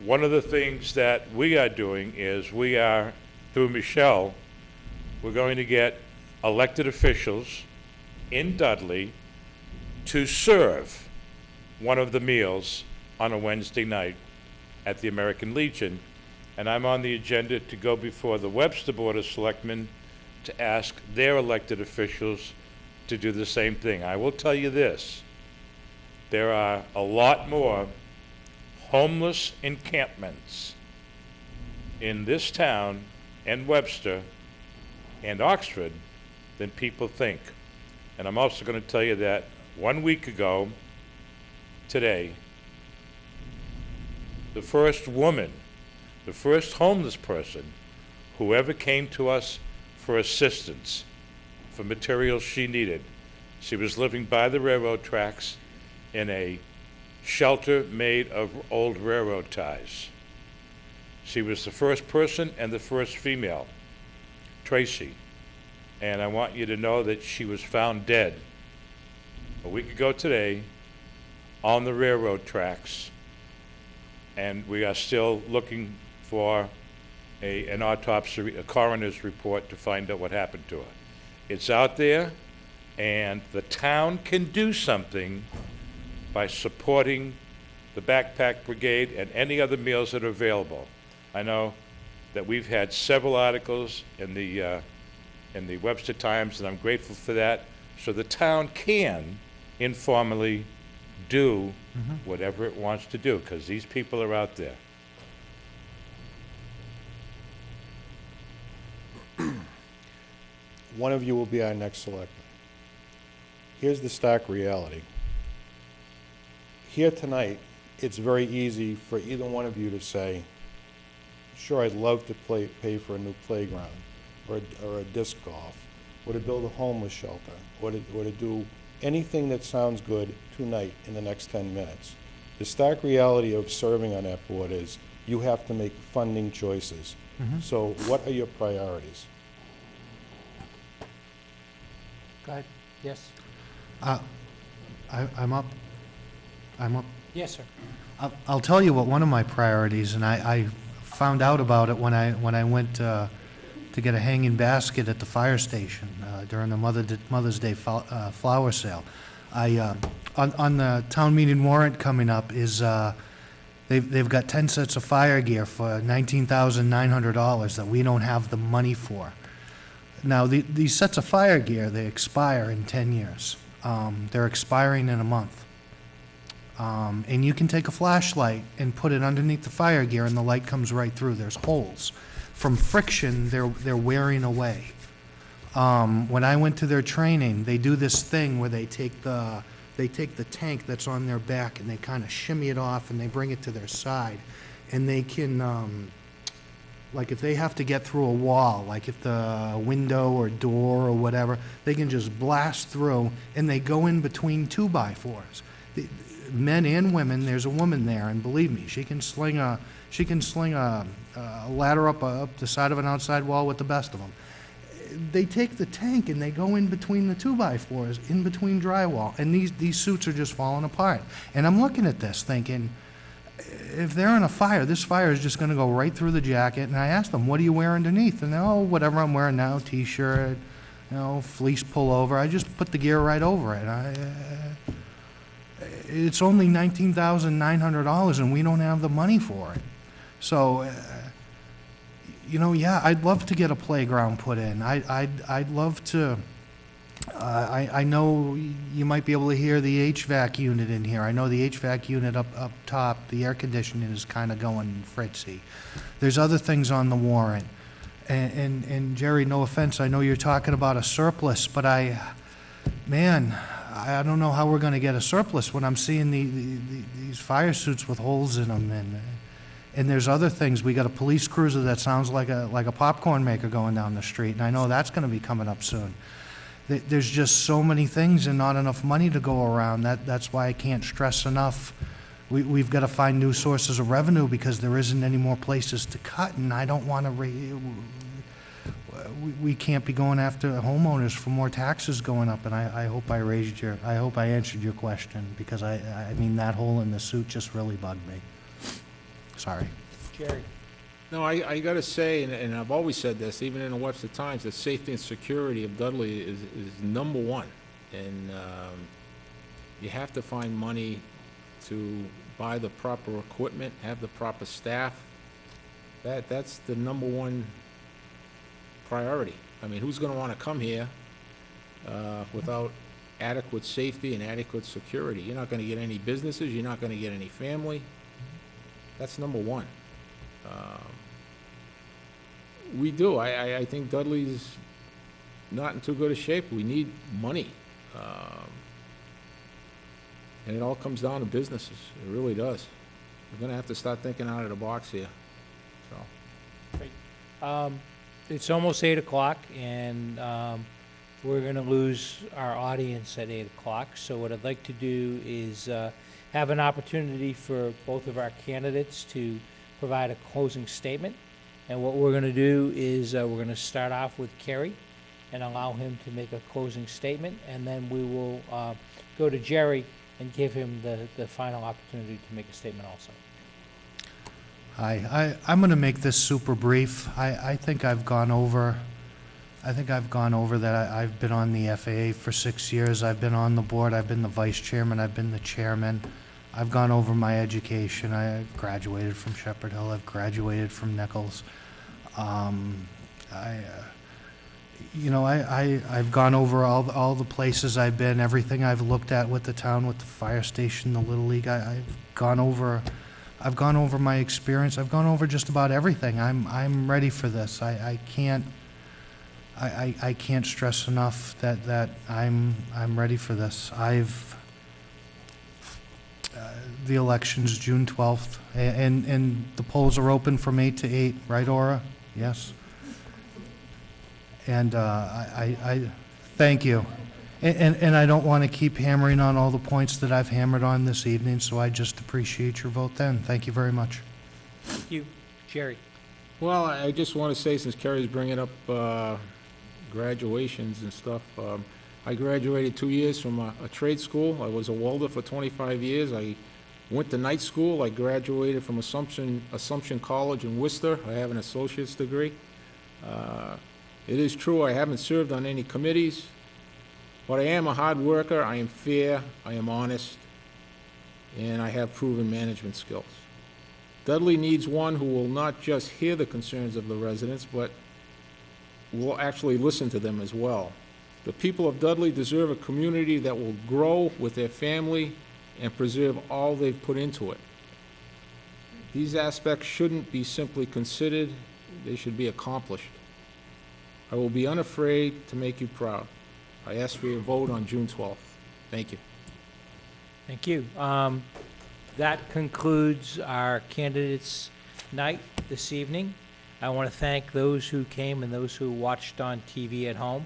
One of the things that we are doing is we are, through Michelle, we're going to get elected officials in Dudley to serve one of the meals on a Wednesday night at the American Legion. And I'm on the agenda to go before the Webster Board of Selectmen to ask their elected officials to do the same thing. I will tell you this, there are a lot more homeless encampments in this town and Webster and Oxford than people think. And I'm also going to tell you that 1 week ago, today, the first woman, the first homeless person who ever came to us for assistance, for materials she needed. She was living by the railroad tracks in a shelter made of old railroad ties. She was the first person and the first female, Tracy. And I want you to know that she was found dead a week ago today on the railroad tracks. And we are still looking for an autopsy, a coroner's report to find out what happened to her. It's out there, and the town can do something by supporting the Backpack Brigade and any other meals that are available. I know that we've had several articles in the Webster Times, and I'm grateful for that. So the town can informally do whatever it wants to do, because these people are out there.
One of you will be our next selectman. Here's the stark reality. Here tonight, it's very easy for either one of you to say, sure, I'd love to pay for a new playground, or a disc golf, or to build a homeless shelter, or to do anything that sounds good tonight in the next 10 minutes. The stark reality of serving on that board is you have to make funding choices. So what are your priorities?
Go ahead. Yes?
I'm up.
Yes, sir.
I'll tell you what one of my priorities, and I found out about it when I went to get a hanging basket at the fire station during the Mother's Day flower sale. On the town meeting warrant coming up is they've got 10 sets of fire gear for $19,900 that we don't have the money for. Now, these sets of fire gear, they expire in 10 years. They're expiring in a month. And you can take a flashlight and put it underneath the fire gear and the light comes right through. There's holes. From friction, they're wearing away. When I went to their training, they do this thing where they take the tank that's on their back and they kind of shimmy it off and they bring it to their side. And they can, like if they have to get through a wall, like if the window or door or whatever, they can just blast through and they go in between 2x4s. Men and women, there's a woman there, and believe me, she can sling a ladder up the side of an outside wall with the best of them. They take the tank and they go in between the 2x4s, in between drywall, and these suits are just falling apart. And I'm looking at this thinking, if they're in a fire, this fire is just going to go right through the jacket. And I asked them, what do you wear underneath? And oh, whatever I'm wearing now, t-shirt, fleece pullover. I just put the gear right over it. It's only $19,900 and we don't have the money for it. So, yeah, I'd love to get a playground put in. I'd love to. I know you might be able to hear the HVAC unit in here. I know the HVAC unit up top, the air conditioning is kind of going fritzy. There's other things on the warrant. And Jerry, no offense, I know you're talking about a surplus, but I don't know how we're going to get a surplus when I'm seeing these fire suits with holes in them, and there's other things. We got a police cruiser that sounds like a popcorn maker going down the street, and I know that's going to be coming up soon. There's just so many things and not enough money to go around. That's why I can't stress enough. We've got to find new sources of revenue because there isn't any more places to cut, and I don't want to. We can't be going after homeowners for more taxes going up, and I hope I answered your question, because I mean that hole in the suit just really bugged me. Sorry.
Jerry?
No, I got to say, and I've always said this, even in the Webster Times, that safety and security of Dudley is number one. And you have to find money to buy the proper equipment, have the proper staff. That's the number one priority. I mean, who's going to want to come here without adequate safety and adequate security? You're not going to get any businesses. You're not going to get any family. That's number one. We do. I think Dudley's not in too good a shape. We need money. And it all comes down to businesses. It really does. We're going to have to start thinking out of the box here. So.
Great. It's almost 8 o'clock, and we're going to lose our audience at 8 o'clock. So what I'd like to do is have an opportunity for both of our candidates to provide a closing statement. And what we're going to do is we're going to start off with Kerry and allow him to make a closing statement, and then we will go to Jerry and give him the final opportunity to make a statement also.
Hi, I'm going to make this super brief. I think I've gone over I've gone over that. I've been on the FAA for 6 years. I've been on the board. I've been the vice chairman. I've been the chairman. I've gone over my education. I've graduated from Shepherd Hill. I've graduated from Nichols. I've gone over all the places I've been, everything I've looked at with the town, with the fire station, the Little League. I've gone over my experience. I've gone over just about everything. I'm ready for this. I can't stress enough that I'm ready for this. The election's June 12th, and the polls are open from 8 to 8, right, Aura? Yes. And I thank you. And I don't want to keep hammering on all the points that I've hammered on this evening, so I just appreciate your vote then. Thank you very much.
Thank you. Jerry?
Well, I just want to say, since Kerry's bringing up graduations and stuff, I graduated 2 years from a trade school. I was a welder for 25 years. I went to night school. I graduated from Assumption College in Worcester. I have an associate's degree. It is true I haven't served on any committees, but I am a hard worker. I am fair. I am honest, and I have proven management skills. Dudley needs one who will not just hear the concerns of the residents, but will actually listen to them as well. The people of Dudley deserve a community that will grow with their family and preserve all they've put into it. These aspects shouldn't be simply considered, they should be accomplished. I will be unafraid to make you proud. I ask for your vote on June 12th. Thank you.
Thank you. That concludes our candidates' night this evening. I want to thank those who came and those who watched on TV at home.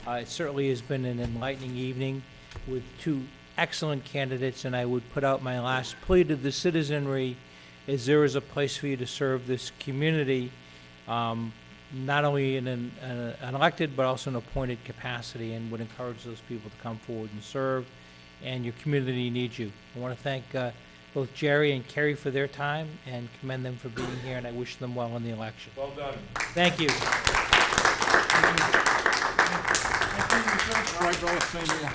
It certainly has been an enlightening evening with two excellent candidates, and I would put out my last plea to the citizenry is there is a place for you to serve this community, not only in an elected but also an appointed capacity, and would encourage those people to come forward and serve, and your community needs you. I want to thank both Jerry and Kerry for their time and commend them for being here, and I wish them well in the election.
Well done.
Thank you.
All right, brother, same here.